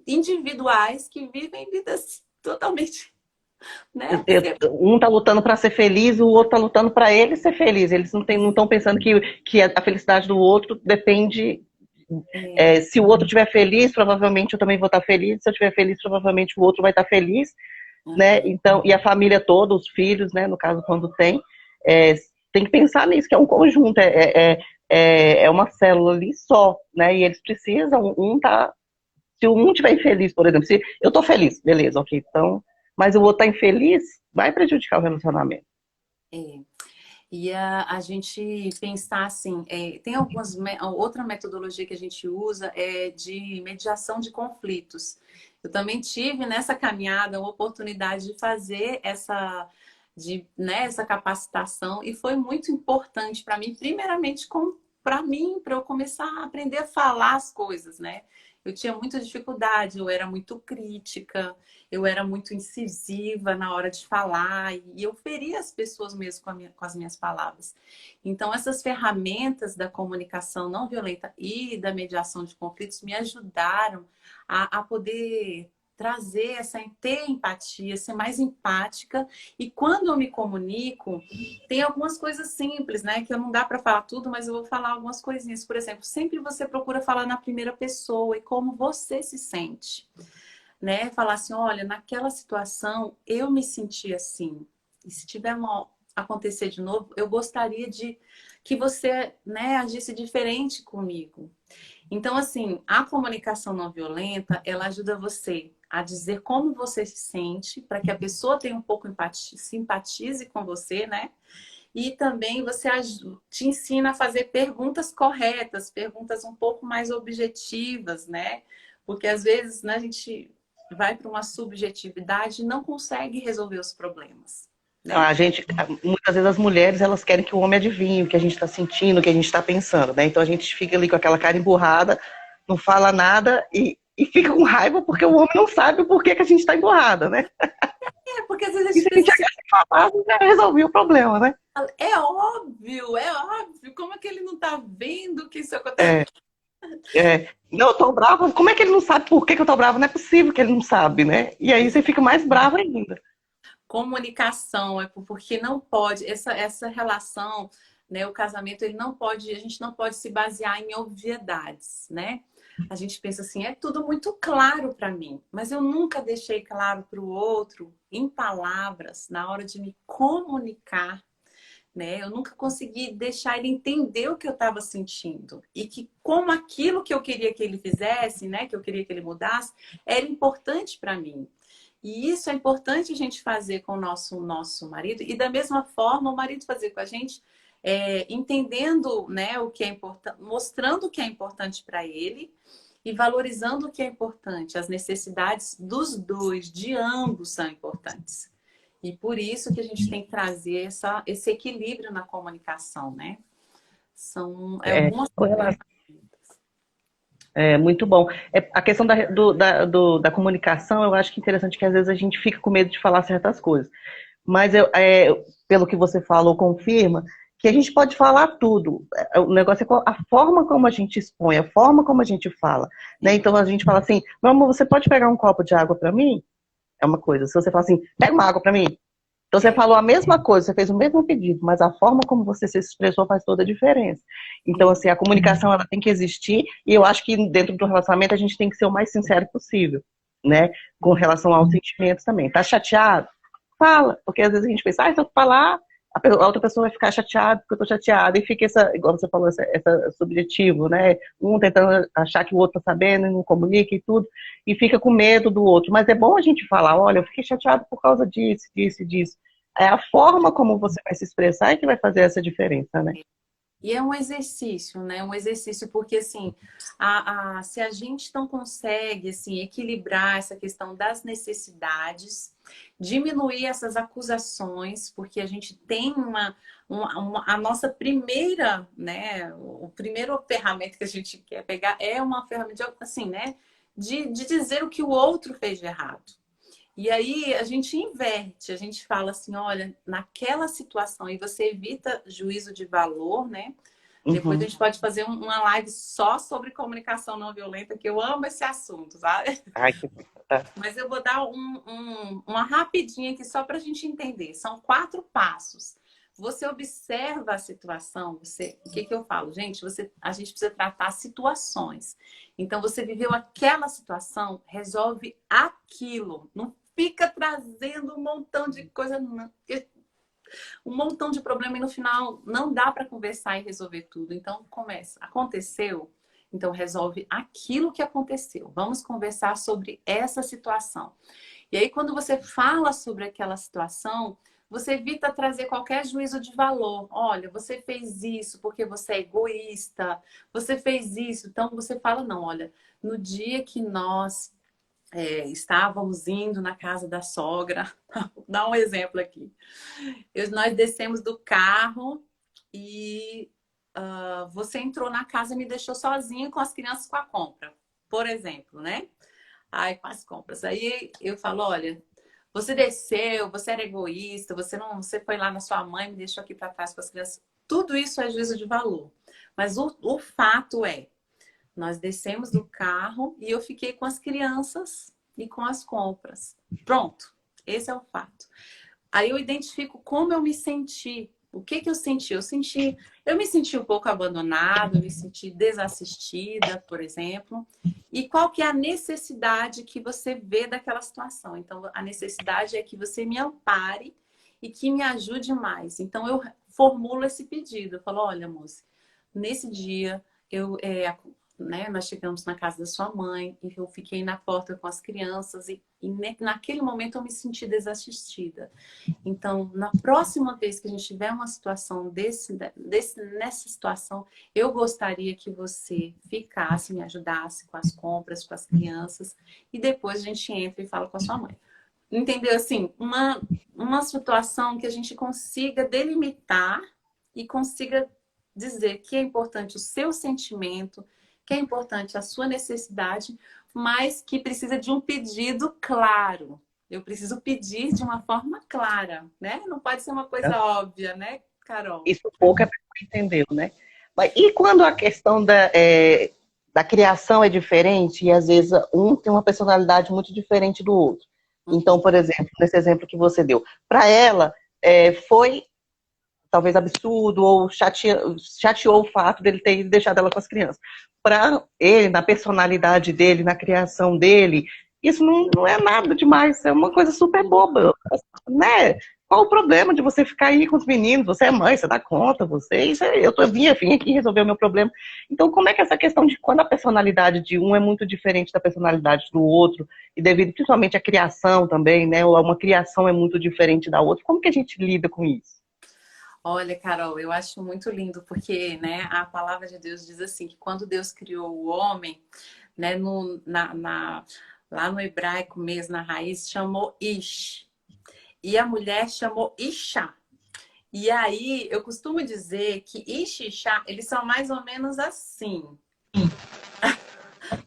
individuais que vivem vidas totalmente, né? Um tá lutando para ser feliz, o outro tá lutando para ele ser feliz. Eles não estão pensando que a felicidade do outro depende. Se o outro estiver feliz, provavelmente eu também vou estar feliz. Se eu estiver feliz, provavelmente o outro vai estar feliz, né? Então, e a família toda, os filhos, né? No caso, quando tem que pensar nisso, que é um conjunto, é uma célula ali só, né? E eles precisam, se um estiver infeliz, por exemplo, se eu estou feliz, beleza, ok, então, mas o outro está infeliz, vai prejudicar o relacionamento. E a gente pensar assim, tem outra metodologia que a gente usa de mediação de conflitos. Eu também tive nessa caminhada a oportunidade de fazer essa capacitação e foi muito importante para mim, primeiramente para eu começar a aprender a falar as coisas, né? Eu tinha muita dificuldade, eu era muito crítica, eu era muito incisiva na hora de falar e eu feria as pessoas mesmo com as minhas palavras. Então, essas ferramentas da comunicação não violenta e da mediação de conflitos me ajudaram a poder ter empatia, ser mais empática. E quando eu me comunico, tem algumas coisas simples, né? Que não dá para falar tudo, mas eu vou falar algumas coisinhas. Por exemplo, sempre você procura falar na primeira pessoa e como você se sente, né? Falar assim, olha, naquela situação eu me senti assim. E se tiver acontecer de novo, eu gostaria de que você, né, agisse diferente comigo. Então, assim, a comunicação não violenta, ela ajuda você a dizer como você se sente, para que a pessoa tenha um pouco simpatize com você, né? E também te ensina a fazer perguntas corretas, perguntas um pouco mais objetivas, né? Porque às vezes, né, a gente vai para uma subjetividade e não consegue resolver os problemas, né? Muitas vezes as mulheres, elas querem que o homem adivinhe o que a gente está sentindo, o que a gente está pensando, né? Então a gente fica ali com aquela cara emburrada, não fala nada e fica com raiva porque o homem não sabe o porquê que a gente está emburrada, né? Porque às vezes e se a gente chegasse e falasse, já resolvia o problema, né? É óbvio. Como é que ele não tá vendo que isso acontece? Não, eu tô brava. Como é que ele não sabe por que eu tô brava? Não é possível que ele não sabe, né? E aí você fica mais brava ainda. Comunicação, porque não pode, essa relação, né, o casamento, a gente não pode se basear em obviedades, né? A gente pensa assim, é tudo muito claro para mim, mas eu nunca deixei claro para o outro, em palavras, na hora de me comunicar, né? Eu nunca consegui deixar ele entender o que eu estava sentindo e que como aquilo que eu queria que ele fizesse, né, que eu queria que ele mudasse, era importante para mim. E isso é importante a gente fazer com o nosso marido e da mesma forma o marido fazer com a gente, entendendo, né, o que é importante, mostrando o que é importante para ele e valorizando o que é importante. As necessidades dos dois, de ambos, são importantes. E por isso que a gente tem que trazer esse equilíbrio na comunicação, né? São algumas coisas. Muito bom. A questão da comunicação, eu acho que é interessante que às vezes a gente fica com medo de falar certas coisas. Mas pelo que você falou, confirma que a gente pode falar tudo. O negócio é a forma como a gente expõe, a forma como a gente fala, né? Então a gente fala assim, meu amor, você pode pegar um copo de água para mim? É uma coisa. Se você fala assim, pega uma água para mim. Então você falou a mesma coisa, você fez o mesmo pedido, mas a forma como você se expressou faz toda a diferença. Então, assim, a comunicação ela tem que existir e eu acho que dentro do relacionamento a gente tem que ser o mais sincero possível, né? Com relação aos sentimentos também. Tá chateado? Fala, porque às vezes a gente pensa, se eu falar, a outra pessoa vai ficar chateada porque eu tô chateada e fica igual você falou, essa subjetivo, né? Um tentando achar que o outro tá sabendo e não comunica e tudo, e fica com medo do outro. Mas é bom a gente falar, olha, eu fiquei chateado por causa disso, disso e disso. É a forma como você vai se expressar é que vai fazer essa diferença, né? E é um exercício, né? Um exercício porque, assim, se a gente não consegue, assim, equilibrar essa questão das necessidades, diminuir essas acusações, porque a gente tem a nossa primeira, né? O primeiro ferramenta que a gente quer pegar é uma ferramenta, assim, né? De dizer o que o outro fez de errado. E aí a gente inverte, a gente fala assim, olha, naquela situação, e você evita juízo de valor, né? Depois a Uhum. gente pode fazer uma live só sobre comunicação não violenta, que eu amo esse assunto, sabe? Ai, que tá. Mas eu vou dar uma rapidinha aqui só para a gente entender. São 4 passos. Você observa a situação, o que que eu falo? Gente, a gente precisa tratar situações. Então, você viveu aquela situação, resolve aquilo. Não fica trazendo um montão de coisa, um montão de problema e no final não dá para conversar e resolver tudo. Então, começa. Aconteceu? Então, resolve aquilo que aconteceu. Vamos conversar sobre essa situação. E aí, quando você fala sobre aquela situação, você evita trazer qualquer juízo de valor. Olha, você fez isso porque você é egoísta, você fez isso. Então, você fala, não, olha, no dia que nós estávamos indo na casa da sogra, vou dar um exemplo aqui. Nós descemos do carro e você entrou na casa e me deixou sozinha com as crianças com a compra, por exemplo, né? Ai, com as compras. Aí eu falo, olha, você desceu, você era egoísta, você foi lá na sua mãe, me deixou aqui para trás com as crianças. Tudo isso é juízo de valor. Mas o fato é, nós descemos do carro e eu fiquei com as crianças e com as compras. Pronto, esse é o fato. Aí eu identifico como eu me senti. O que que eu senti? Eu me senti um pouco abandonada, eu me senti desassistida, por exemplo. E qual que é a necessidade que você vê daquela situação? Então, a necessidade é que você me ampare e que me ajude mais. Então, eu formulo esse pedido. Eu falo, olha, moça, nesse dia nós chegamos na casa da sua mãe e eu fiquei na porta com as crianças e naquele momento eu me senti desassistida. Então, na próxima vez que a gente tiver uma situação nessa situação, eu gostaria que você ficasse, me ajudasse com as compras, com as crianças e depois a gente entra e fala com a sua mãe. Entendeu? Assim, uma situação que a gente consiga delimitar e consiga dizer que é importante o seu sentimento, que é importante a sua necessidade, mas que precisa de um pedido claro. Eu preciso pedir de uma forma clara, né? Não pode ser uma coisa óbvia, né, Carol? Isso pouco é para entender, né? Mas, e quando a questão da criação é diferente e às vezes um tem uma personalidade muito diferente do outro? Então, por exemplo, nesse exemplo que você deu, para ela foi talvez absurdo ou chateou o fato dele ter deixado ela com as crianças. Para ele, na personalidade dele, na criação dele, isso não é nada demais, é uma coisa super boba, né? Qual o problema de você ficar aí com os meninos? Você é mãe, você dá conta, vim aqui resolver o meu problema. Então, como é que essa questão de quando a personalidade de um é muito diferente da personalidade do outro, e devido principalmente à criação também, né? Ou uma criação é muito diferente da outra, como que a gente lida com isso? Olha, Carol, eu acho muito lindo, porque, né, a palavra de Deus diz assim, que quando Deus criou o homem, né, lá no hebraico mesmo, na raiz, chamou Ish. E a mulher chamou Isha. E aí, eu costumo dizer que Ish e Isha, eles são mais ou menos assim.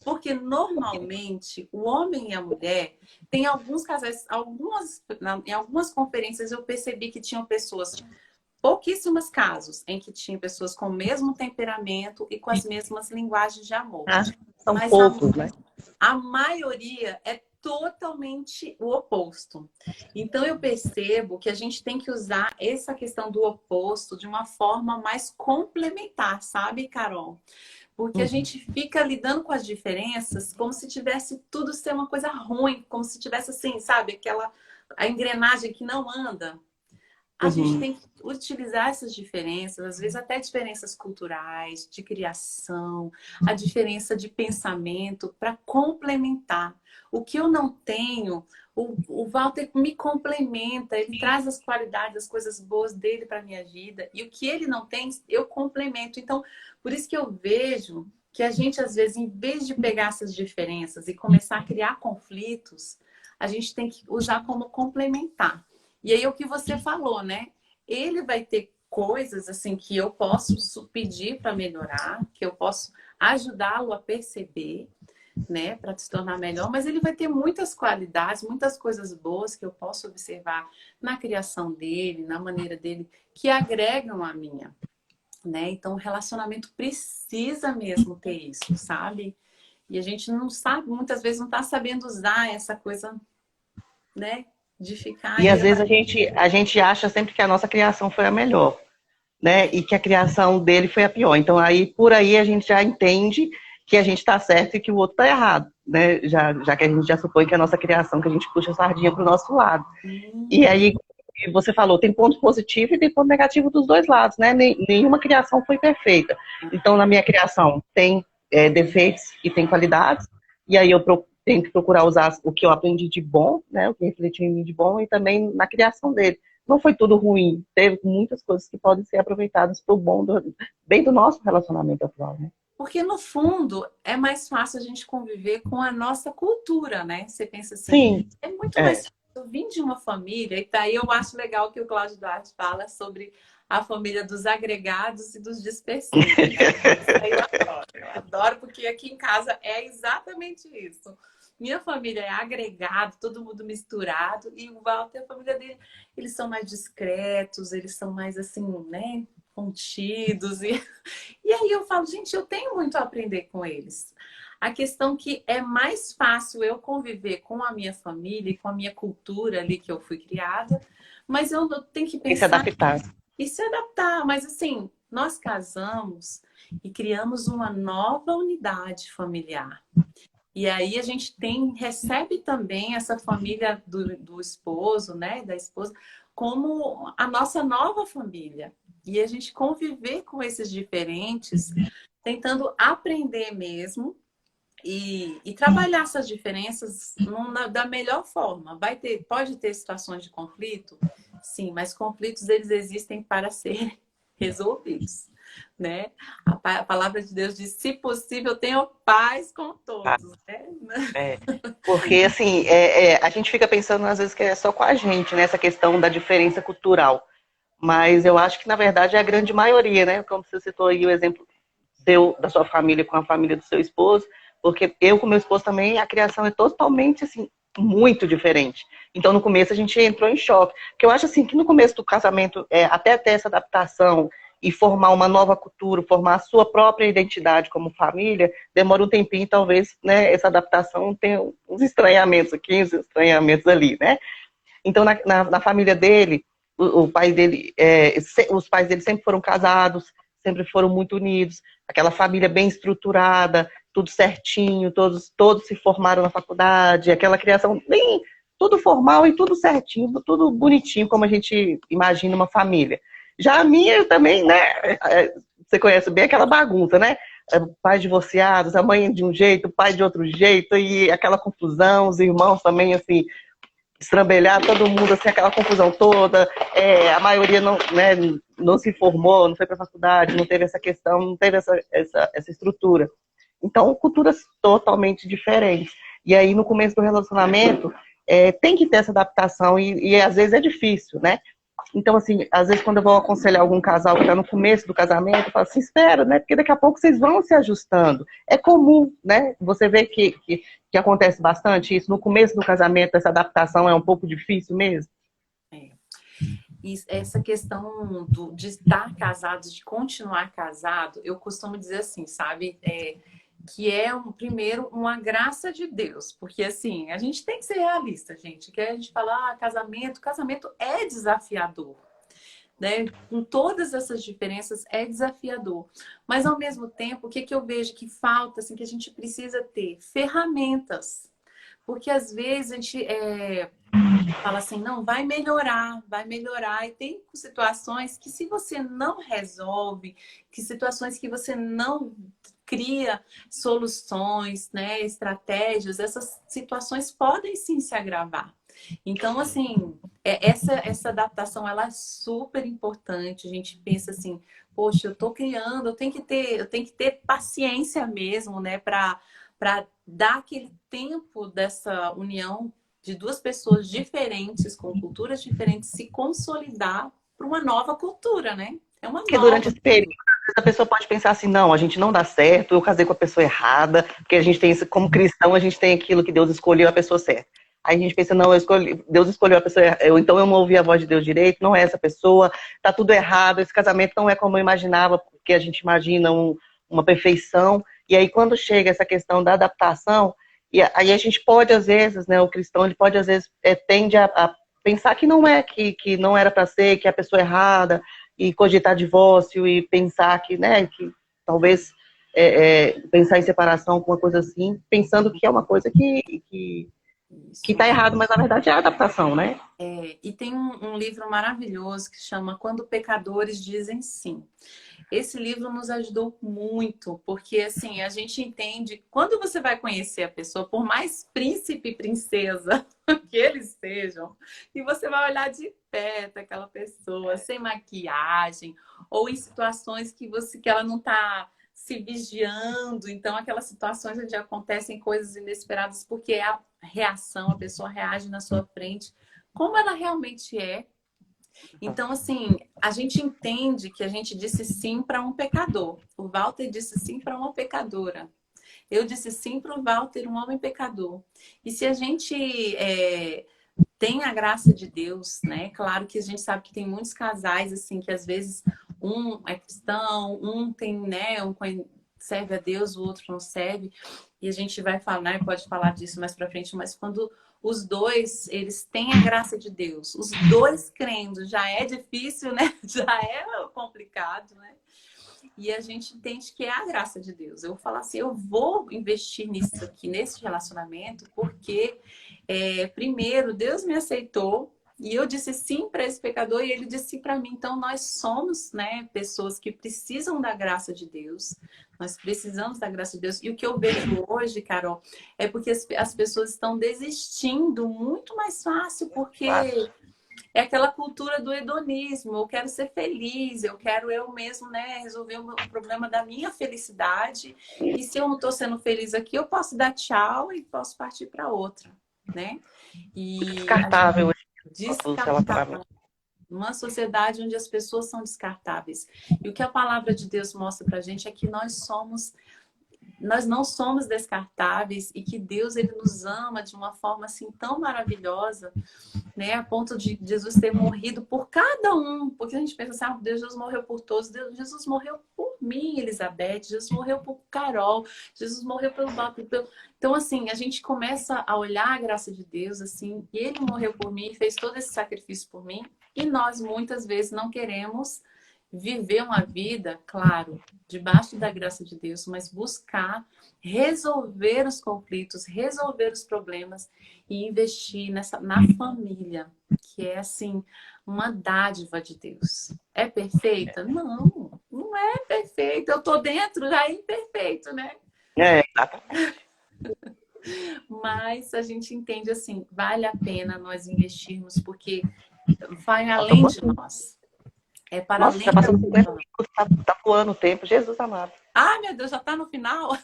Porque normalmente o homem e a mulher tem alguns casais, em algumas conferências eu percebi que tinham pessoas pouquíssimos casos em que tinha pessoas com o mesmo temperamento e com as mesmas linguagens de amor. Ah, são Mas poucos, né? a maioria é totalmente o oposto. Então eu percebo que a gente tem que usar essa questão do oposto de uma forma mais complementar, sabe, Carol? Porque a gente fica lidando com as diferenças como se tivesse tudo ser uma coisa ruim, como se tivesse assim, sabe, a engrenagem que não anda. A gente tem que utilizar essas diferenças, às vezes até diferenças culturais, de criação, a diferença de pensamento, para complementar. O que eu não tenho, o Walter me complementa, ele traz as qualidades, as coisas boas dele para a minha vida, e o que ele não tem, eu complemento. Então, por isso que eu vejo que a gente, às vezes, em vez de pegar essas diferenças e começar a criar conflitos, a gente tem que usar como complementar. E aí o que você falou, né? Ele vai ter coisas assim que eu posso pedir para melhorar, que eu posso ajudá-lo a perceber, né, para se tornar melhor, mas ele vai ter muitas qualidades, muitas coisas boas que eu posso observar na criação dele, na maneira dele, que agregam a minha, né? Então o relacionamento precisa mesmo ter isso, sabe? E a gente não sabe, muitas vezes não está sabendo usar essa coisa, né? De ficar E ali. às vezes a gente acha sempre que a nossa criação foi a melhor, né? E que a criação dele foi a pior. Então aí por aí a gente já entende que a gente está certo e que o outro está errado, né? Já que a gente já supõe que a nossa criação, que a gente puxa a sardinha para o nosso lado. E aí você falou, tem ponto positivo e tem ponto negativo dos dois lados, né? Nenhuma criação foi perfeita. Então na minha criação tem defeitos e tem qualidades. E aí eu tenho que procurar usar o que eu aprendi de bom, né? O que refletiu em mim de bom e também na criação dele. Não foi tudo ruim, teve muitas coisas que podem ser aproveitadas para o bom, bem do nosso relacionamento atual, né? Porque, no fundo, é mais fácil a gente conviver com a nossa cultura, né? Você pensa assim, Sim, é muito é. mais fácil. Eu vim de uma família, e daí eu acho legal que o Cláudio Duarte fala sobre a família dos agregados e dos dispersivos, né? Isso aí eu adoro, porque aqui em casa é exatamente isso. Minha família é agregado, todo mundo misturado, e o Walter, a família dele, eles são mais discretos, eles são mais assim, né? Contidos. E aí eu falo, gente, eu tenho muito a aprender com eles. A questão que é mais fácil eu conviver com a minha família e com a minha cultura ali que eu fui criada, mas eu tenho que E se pensar adaptar. e se adaptar. Mas assim, nós casamos e criamos uma nova unidade familiar. E aí a gente recebe também essa família do esposo, né, da esposa, como a nossa nova família. E a gente conviver com esses diferentes, tentando aprender mesmo e trabalhar essas diferenças da melhor forma. Pode ter situações de conflito? Sim, mas conflitos eles existem para serem resolvidos, né? A palavra de Deus diz, se possível, tenha paz com todos, né? É, porque, assim, a gente fica pensando às vezes que é só com a gente, né, essa questão da diferença cultural. Mas eu acho que, na verdade, é a grande maioria, né? Como você citou aí o exemplo da sua família com a família do seu esposo, porque eu com meu esposo também, a criação é totalmente, assim, muito diferente. Então, no começo, a gente entrou em choque. Porque eu acho, assim, que no começo do casamento, até ter essa adaptação e formar uma nova cultura, formar a sua própria identidade como família, demora um tempinho, talvez, né, essa adaptação tenha uns estranhamentos aqui, uns estranhamentos ali, né? Então, na família dele, o pai dele, os pais dele sempre foram casados, sempre foram muito unidos, aquela família bem estruturada, tudo certinho, todos se formaram na faculdade, aquela criação bem, tudo formal e tudo certinho, tudo bonitinho, como a gente imagina uma família. Já a minha também, né, você conhece bem aquela bagunça, né? Pais divorciados, a mãe de um jeito, o pai de outro jeito, e aquela confusão, os irmãos também, assim, estrambelhar todo mundo, assim, aquela confusão toda, a maioria não, né, não se formou, não foi para a faculdade, não teve essa questão, não teve essa estrutura. Então, culturas totalmente diferentes. E aí, no começo do relacionamento, tem que ter essa adaptação e às vezes é difícil, né? Então, assim, às vezes quando eu vou aconselhar algum casal que está no começo do casamento, eu falo assim, espera, né? Porque daqui a pouco vocês vão se ajustando. É comum, né? Você vê que acontece bastante isso. No começo do casamento, essa adaptação é um pouco difícil mesmo. essa questão de estar casado, de continuar casado, eu costumo dizer assim, sabe? Que é, primeiro, uma graça de Deus. Porque, assim, a gente tem que ser realista, gente. Que a gente fala, casamento é desafiador. Né? Com todas essas diferenças, é desafiador. Mas, ao mesmo tempo, o que eu vejo que falta, assim, que a gente precisa ter? Ferramentas. Porque, às vezes, a gente fala assim, não, vai melhorar. E tem situações que, se você não resolve, que situações que você não cria soluções, né, estratégias, essas situações podem sim se agravar. Então, assim, essa adaptação, ela é super importante. A gente pensa assim, poxa, eu tô criando, eu tenho que ter paciência mesmo, né, para dar aquele tempo dessa união de duas pessoas diferentes, com culturas diferentes, se consolidar para uma nova cultura, né? É uma Porque durante nova esse período, cultura. a pessoa pode pensar assim, não, a gente não dá certo, eu casei com a pessoa errada, porque a gente tem, como cristão, a gente tem aquilo que Deus escolheu a pessoa certa. Aí a gente pensa, não, Deus escolheu a pessoa errada, então eu não ouvi a voz de Deus direito, não é essa pessoa, tá tudo errado, esse casamento não é como eu imaginava, porque a gente imagina uma perfeição. E aí quando chega essa questão da adaptação, e aí a gente pode, às vezes, né, o cristão, ele pode, às vezes, tende a pensar que não é, que não era para ser, que é a pessoa errada, e cogitar divórcio e pensar que, né, que talvez pensar em separação com uma coisa assim, pensando que é uma coisa que Isso. tá errado, mas na verdade é a adaptação, né? E tem um livro maravilhoso que chama Quando Pecadores Dizem Sim. Esse livro nos ajudou muito, porque assim, a gente entende, quando você vai conhecer a pessoa, por mais príncipe e princesa que eles sejam, e você vai olhar de perto aquela pessoa, sem maquiagem, ou em situações que ela não está se vigiando, então aquelas situações onde acontecem coisas inesperadas, porque a reação, a pessoa reage na sua frente, como ela realmente é. Então, assim, a gente entende que a gente disse sim para um pecador. O Walter disse sim para uma pecadora. Eu disse sim para o Walter, um homem pecador. E se a gente tem a graça de Deus, né? Claro que a gente sabe que tem muitos casais, assim, que às vezes um é cristão, um tem, né, serve a Deus, o outro não serve. E a gente vai falar, né, pode falar disso mais para frente, mas quando os dois, eles têm a graça de Deus, os dois crendo, já é difícil, né? Já é complicado, né? E a gente entende que é a graça de Deus. Eu vou falar assim, eu vou investir nisso aqui, nesse relacionamento, porque primeiro, Deus me aceitou e eu disse sim para esse pecador e ele disse sim para mim. Então, nós somos, né, pessoas que precisam da graça de Deus. Nós precisamos da graça de Deus. E o que eu vejo hoje, Carol, é porque as pessoas estão desistindo muito mais fácil, porque é aquela cultura do hedonismo. Eu quero ser feliz, eu quero eu mesmo, né, resolver o problema da minha felicidade. E se eu não estou sendo feliz aqui, eu posso dar tchau e posso partir para outra, né? E a gente Descartável os descartar relacionamentos. uma sociedade onde as pessoas são descartáveis. E o que a palavra de Deus mostra para a gente é que nós não somos descartáveis e que Deus ele nos ama de uma forma assim tão maravilhosa, né, a ponto de Jesus ter morrido por cada um, porque a gente pensa assim, ah, Jesus morreu por todos, Jesus morreu por mim, Elizabeth, Jesus morreu por Carol, Jesus morreu pelo Bato, então assim, a gente começa a olhar a graça de Deus assim, e ele morreu por mim, fez todo esse sacrifício por mim, e nós muitas vezes não queremos viver uma vida, claro, debaixo da graça de Deus, mas buscar resolver os conflitos, resolver os problemas e investir na família, que é assim uma dádiva de Deus. É perfeita? Não, não é perfeita. Eu tô dentro, já é imperfeito, né? Exatamente. Mas a gente entende assim, vale a pena nós investirmos porque vai Falta além de pouquinho. nós. É para Nossa, além já da passou 50 vida. minutos, tá voando o tempo, Jesus amado. Ai, meu Deus, já tá no final?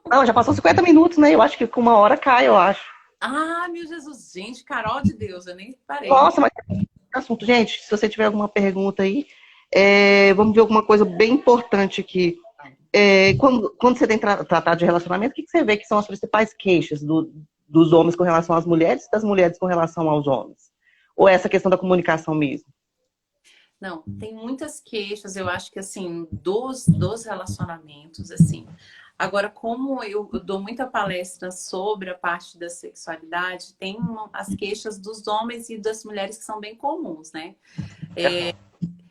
Não, já passou 50 minutos, né? Eu acho que com uma hora cai, eu acho. Ah, meu Jesus, gente, Carol de Deus, eu nem parei. Nossa, mas assunto. Gente, se você tiver alguma pergunta aí, vamos ver alguma coisa bem importante aqui. Quando você tem tratado de relacionamento, o que você vê que são as principais queixas dos homens com relação às mulheres e das mulheres com relação aos homens? Ou é essa questão da comunicação mesmo? Não, tem muitas queixas, eu acho que assim, dos relacionamentos, assim. Agora, como eu dou muita palestra sobre a parte da sexualidade, tem as queixas dos homens e das mulheres que são bem comuns, né?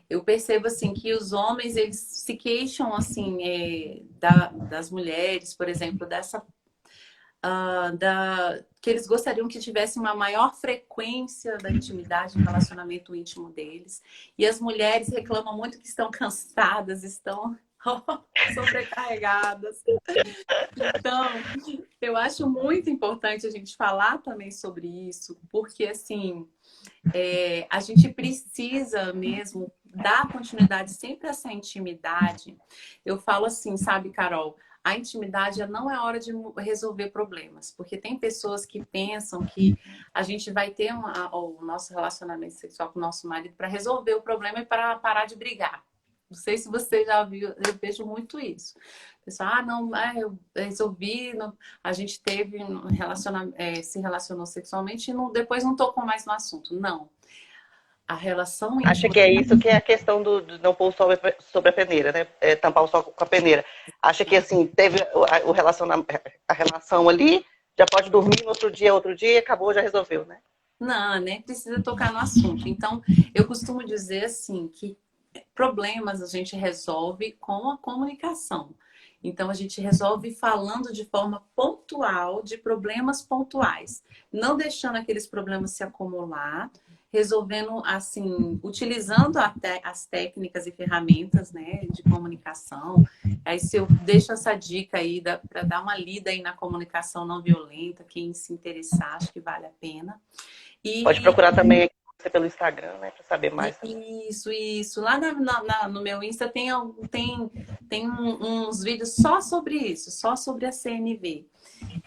Eu percebo assim que os homens eles se queixam assim das mulheres, por exemplo, que eles gostariam que tivesse uma maior frequência da intimidade no relacionamento íntimo deles. E as mulheres reclamam muito que estão cansadas, estão sobrecarregadas. Então, eu acho muito importante a gente falar também sobre isso, porque assim, a gente precisa mesmo dar continuidade sempre a essa intimidade. Eu falo assim, sabe, Carol? A intimidade não é hora de resolver problemas, porque tem pessoas que pensam que a gente vai ter o nosso relacionamento sexual com o nosso marido para resolver o problema e para parar de brigar. Não sei se você já viu, eu vejo muito isso. Pessoal, não, eu resolvi, não, a gente teve um se relacionou sexualmente e depois não tocou mais no assunto. Não. A relação Acha íntima. que é isso que é a questão do não pôr o sol sobre a peneira, né? Tampar o sol com a peneira. Acha que assim, teve o relacionamento, a relação ali, já pode dormir no outro dia, acabou, já resolveu, né? Não, nem precisa tocar no assunto. Então, eu costumo dizer assim que problemas a gente resolve com a comunicação. Então, a gente resolve falando de forma pontual, de problemas pontuais, não deixando aqueles problemas se acumular, resolvendo assim, utilizando até as técnicas e ferramentas, né, de comunicação. Aí, se eu deixo essa dica aí para dar uma lida aí na comunicação não violenta, quem se interessar, acho que vale a pena. Pode procurar também aqui pelo Instagram, né, para saber mais também. Isso. Lá no meu Insta tem uns vídeos só sobre isso, só sobre a CNV.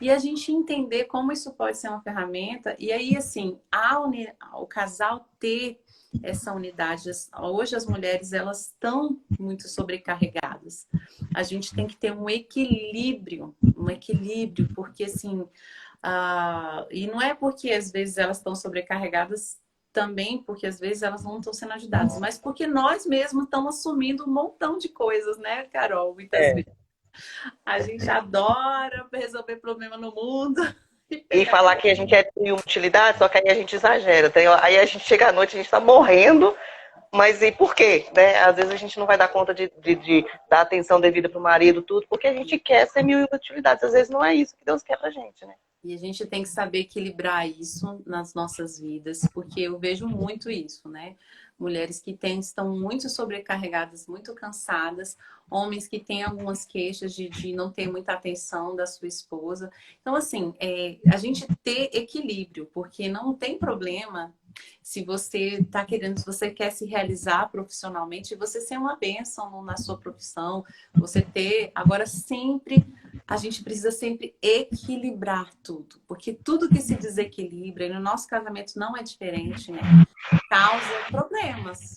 E a gente entender como isso pode ser uma ferramenta. E aí, assim, o casal ter essa unidade. Hoje as mulheres, elas estão muito sobrecarregadas. A gente tem que ter um equilíbrio, porque assim... e não é porque às vezes elas estão sobrecarregadas também, porque às vezes elas não estão sendo ajudadas, mas porque nós mesmos estamos assumindo um montão de coisas, né, Carol? Muitas vezes a gente adora resolver problema no mundo. E falar que a gente é de utilidade, só que aí a gente exagera. Aí a gente chega à noite, a gente está morrendo, mas e por quê? Né? Às vezes a gente não vai dar conta de dar atenção devida para o marido, tudo, porque a gente quer ser mil utilidades. Às vezes não é isso que Deus quer pra gente, né? E a gente tem que saber equilibrar isso nas nossas vidas, porque eu vejo muito isso, né? Mulheres que estão muito sobrecarregadas, muito cansadas, homens que têm algumas queixas de não ter muita atenção da sua esposa. Então, assim, a gente ter equilíbrio, porque não tem problema se você está querendo, se você quer se realizar profissionalmente, você ser uma bênção na sua profissão, você ter. Agora, sempre. A gente precisa sempre equilibrar tudo, porque tudo que se desequilibra, e no nosso casamento não é diferente, né? Causa problemas.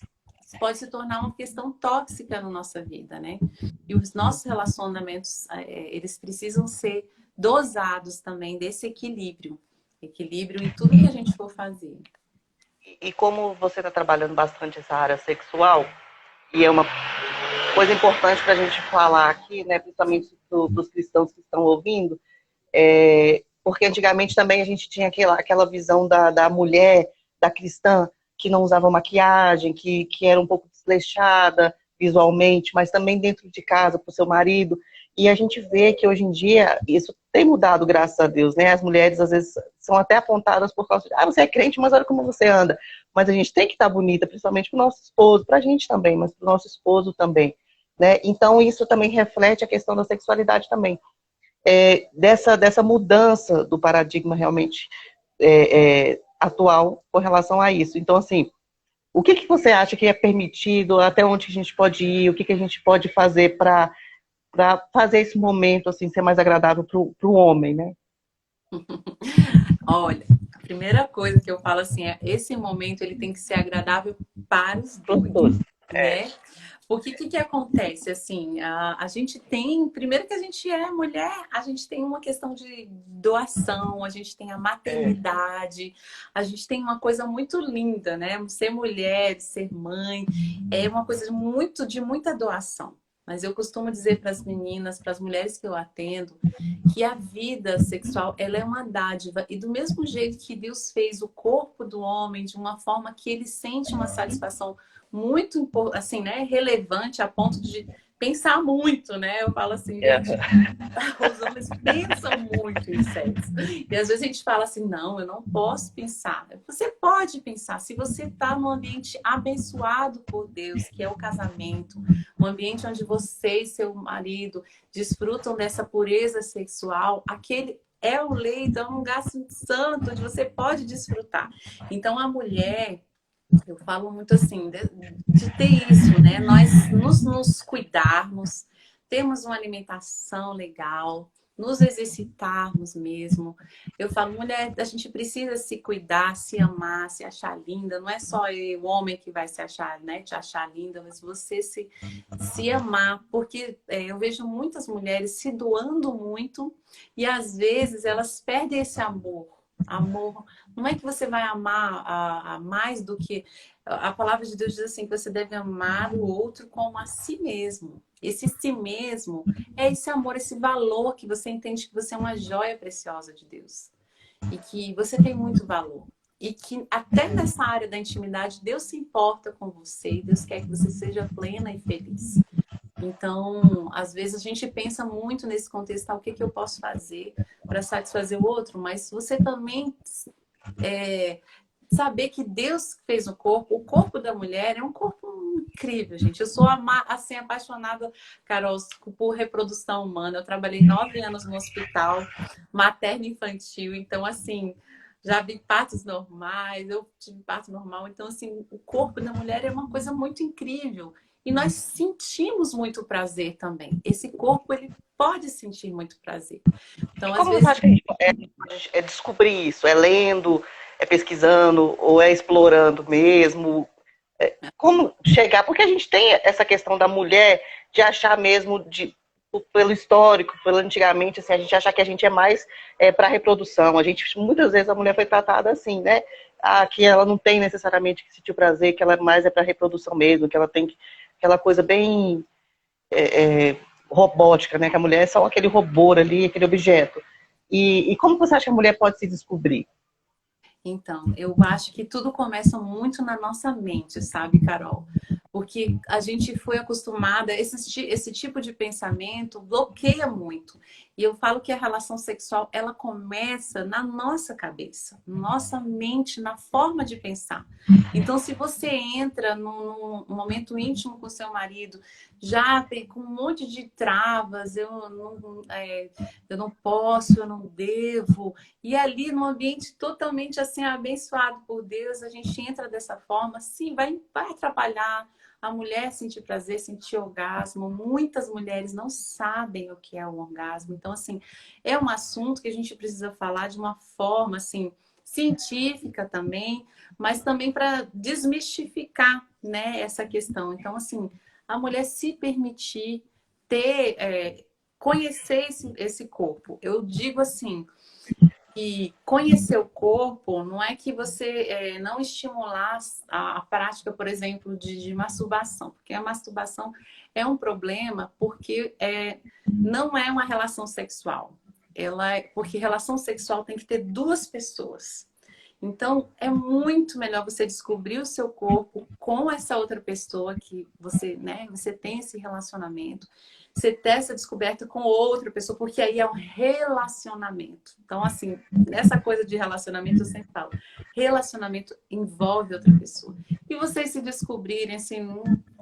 Pode se tornar uma questão tóxica na nossa vida, né? E os nossos relacionamentos, eles precisam ser dosados também desse equilíbrio. Equilíbrio em tudo que a gente for fazer. E como você está trabalhando bastante essa área sexual, e é uma coisa importante para a gente falar aqui, né, principalmente dos cristãos que estão ouvindo, porque antigamente também a gente tinha aquela visão da mulher, da cristã, que não usava maquiagem, que era um pouco desleixada visualmente, mas também dentro de casa, para o seu marido. E a gente vê que hoje em dia isso tem mudado, graças a Deus, né? As mulheres às vezes são até apontadas por causa de, você é crente, mas olha como você anda. Mas a gente tem que estar bonita, principalmente para o nosso esposo, para a gente também, mas para o nosso esposo também, né? Então isso também reflete a questão da sexualidade também. Dessa mudança do paradigma realmente atual com relação a isso. Então, assim, o que você acha que é permitido, até onde a gente pode ir, o que a gente pode fazer para fazer esse momento assim ser mais agradável para o homem, né? Olha, a primeira coisa que eu falo assim esse momento ele tem que ser agradável para os dois, né? Porque o que que acontece? Assim, a gente tem, primeiro que a gente é mulher, a gente tem uma questão de doação, a gente tem a É, maternidade, a gente tem uma coisa muito linda, né? Ser mulher, ser mãe, é uma coisa de muita doação. Mas eu costumo dizer para as meninas, para as mulheres que eu atendo, que a vida sexual, ela é uma dádiva. E do mesmo jeito que Deus fez o corpo do homem de uma forma que ele sente uma satisfação muito assim, né, relevante a ponto de pensar muito, né? Eu falo assim, gente, é, os homens pensam muito em sexo. E às vezes a gente fala assim, não, eu não posso pensar. Você pode pensar, se você está num ambiente abençoado por Deus, que é o casamento, um ambiente onde você e seu marido desfrutam dessa pureza sexual, aquele é o leito, é um lugar santo onde você pode desfrutar. Então a mulher, eu falo muito assim, de ter isso, né? Nós nos cuidarmos, termos uma alimentação legal, nos exercitarmos mesmo. Eu falo, mulher, a gente precisa se cuidar, se amar, se achar linda. Não é só o homem que vai se achar, né? Te achar linda, mas você se amar. Porque eu vejo muitas mulheres se doando muito e às vezes elas perdem esse amor. Amor, não é que você vai amar a mais do que a palavra de Deus diz assim, que você deve amar o outro como a si mesmo. Esse si mesmo é esse amor, esse valor que você entende que você é uma joia preciosa de Deus. E que você tem muito valor. E que até nessa área da intimidade, Deus se importa com você e Deus quer que você seja plena e feliz. Então, às vezes a gente pensa muito nesse contexto, o que, que eu posso fazer para satisfazer o outro, mas você também é, saber que Deus fez o corpo da mulher é um corpo incrível, gente. Eu sou assim, apaixonada, Carol, por reprodução humana. Eu trabalhei 9 anos no hospital materno-infantil, então, assim, já vi partos normais, eu tive parto normal. Então, assim, o corpo da mulher é uma coisa muito incrível. E nós sentimos muito prazer também. Esse corpo, ele pode sentir muito prazer. e Então, às como você vezes, acha que a gente pode descobrir isso? É lendo, é pesquisando, ou é explorando mesmo? Como chegar? Porque a gente tem essa questão da mulher de achar mesmo, pelo histórico, pelo antigamente, assim, a gente achar que a gente é mais para reprodução. A gente, muitas vezes a mulher foi tratada assim, né? Ah, que ela não tem necessariamente que sentir prazer, que ela mais é para reprodução mesmo, que ela tem aquela coisa bem robótica, né? Que a mulher é só aquele robô ali, aquele objeto. E como você acha que a mulher pode se descobrir? então, eu acho que tudo começa muito na nossa mente, sabe, Carol? Porque a gente foi acostumada, esse tipo de pensamento bloqueia muito. E eu falo que a relação sexual, ela começa na nossa cabeça, nossa mente, na forma de pensar. Então, se você entra num momento íntimo com seu marido, já com um monte de travas, eu não posso, eu não devo, e ali, num ambiente totalmente assim abençoado por Deus, a gente entra dessa forma, sim, vai atrapalhar a mulher sentir prazer, sentir orgasmo. Muitas mulheres não sabem o que é o orgasmo. Então, assim, é um assunto que a gente precisa falar de uma forma assim científica também, mas também para desmistificar, né, essa questão. Então, assim, a mulher se permitir ter, conhecer esse corpo. Eu digo assim, e conhecer o corpo não é que você não estimular a prática, por exemplo, de masturbação, porque a masturbação é um problema porque não é uma relação sexual. Porque relação sexual tem que ter duas pessoas. Então, é muito melhor você descobrir o seu corpo com essa outra pessoa que você, né, você tem esse relacionamento. Você ter essa descoberta com outra pessoa, porque aí é um relacionamento. Então, assim, nessa coisa de relacionamento, eu sempre falo, relacionamento envolve outra pessoa. E vocês se descobrirem, assim,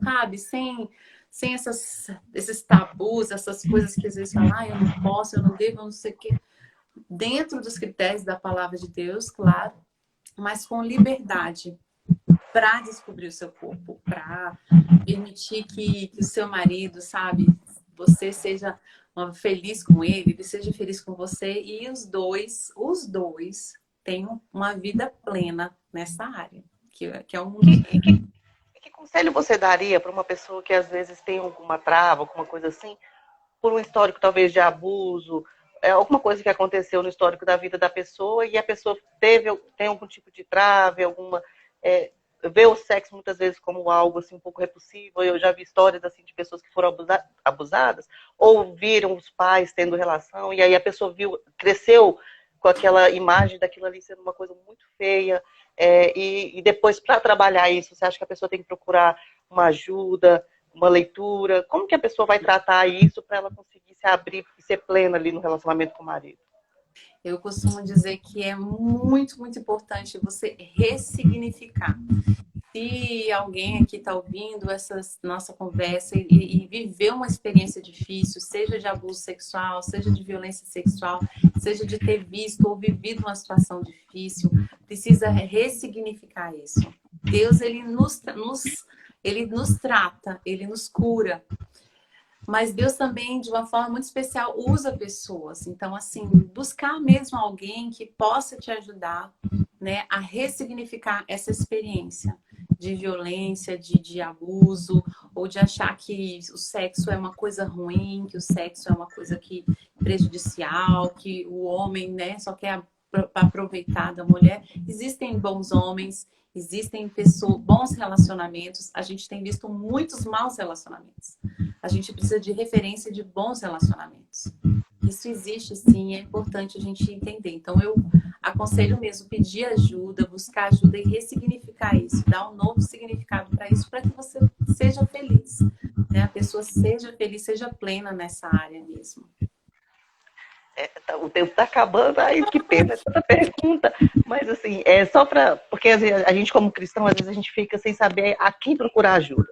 sabe, sem esses tabus, essas coisas que às vezes falam, eu não posso, eu não devo, eu não sei o quê. Dentro dos critérios da palavra de Deus, claro, mas com liberdade para descobrir o seu corpo, para permitir que o seu marido, sabe, você seja feliz com ele seja feliz com você e os dois tenham uma vida plena nessa área, que é um Que conselho você daria para uma pessoa que às vezes tem alguma trava, alguma coisa assim, por um histórico talvez de abuso, alguma coisa que aconteceu no histórico da vida da pessoa e a pessoa tem algum tipo de trave, é, vê o sexo muitas vezes como algo assim um pouco repulsivo. Eu já vi histórias assim de pessoas que foram abusadas ou viram os pais tendo relação e aí a pessoa cresceu com aquela imagem daquilo ali sendo uma coisa muito feia. E depois, para trabalhar isso, você acha que a pessoa tem que procurar uma ajuda, uma leitura? Como que a pessoa vai tratar isso para ela conseguir se abrir e ser plena ali no relacionamento com o marido? Eu costumo dizer que é muito, muito importante você ressignificar. Se alguém aqui está ouvindo essa nossa conversa e viveu uma experiência difícil, seja de abuso sexual, seja de violência sexual, seja de ter visto ou vivido uma situação difícil, precisa ressignificar isso. Deus, ele nos trata, ele nos cura. Mas Deus também, de uma forma muito especial, usa pessoas. Então, assim, buscar mesmo alguém que possa te ajudar, né, a ressignificar essa experiência de violência, de abuso, ou de achar que o sexo é uma coisa ruim, que o sexo é uma coisa prejudicial, que o homem, né, só quer aproveitar da mulher. Existem bons homens, existem bons relacionamentos. A gente tem visto muitos maus relacionamentos. A gente precisa de referência de bons relacionamentos. Isso existe sim, é importante a gente entender. Então, eu aconselho mesmo pedir ajuda, buscar ajuda e ressignificar isso, dar um novo significado para isso, para que você seja feliz, né? A pessoa seja feliz, seja plena nessa área mesmo. O tempo está acabando, ai, que pena essa pergunta. Mas assim, só para. Porque a gente, como cristão, às vezes a gente fica sem saber a quem procurar ajuda.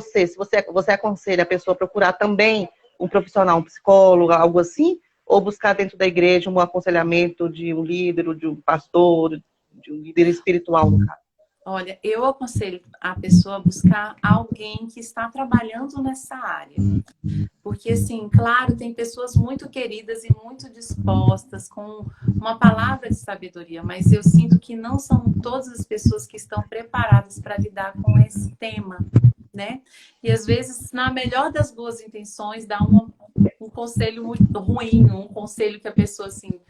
Se você aconselha a pessoa a procurar também um profissional, um psicólogo, algo assim, ou buscar dentro da igreja um aconselhamento de um líder, de um pastor, de um líder espiritual, no caso? Olha, eu aconselho a pessoa a buscar alguém que está trabalhando nessa área. Porque, assim, claro, tem pessoas muito queridas e muito dispostas, com uma palavra de sabedoria, mas eu sinto que não são todas as pessoas que estão preparadas para lidar com esse tema, né? E às vezes, na melhor das boas intenções, dá um conselho muito ruim, um conselho que a pessoa, assim,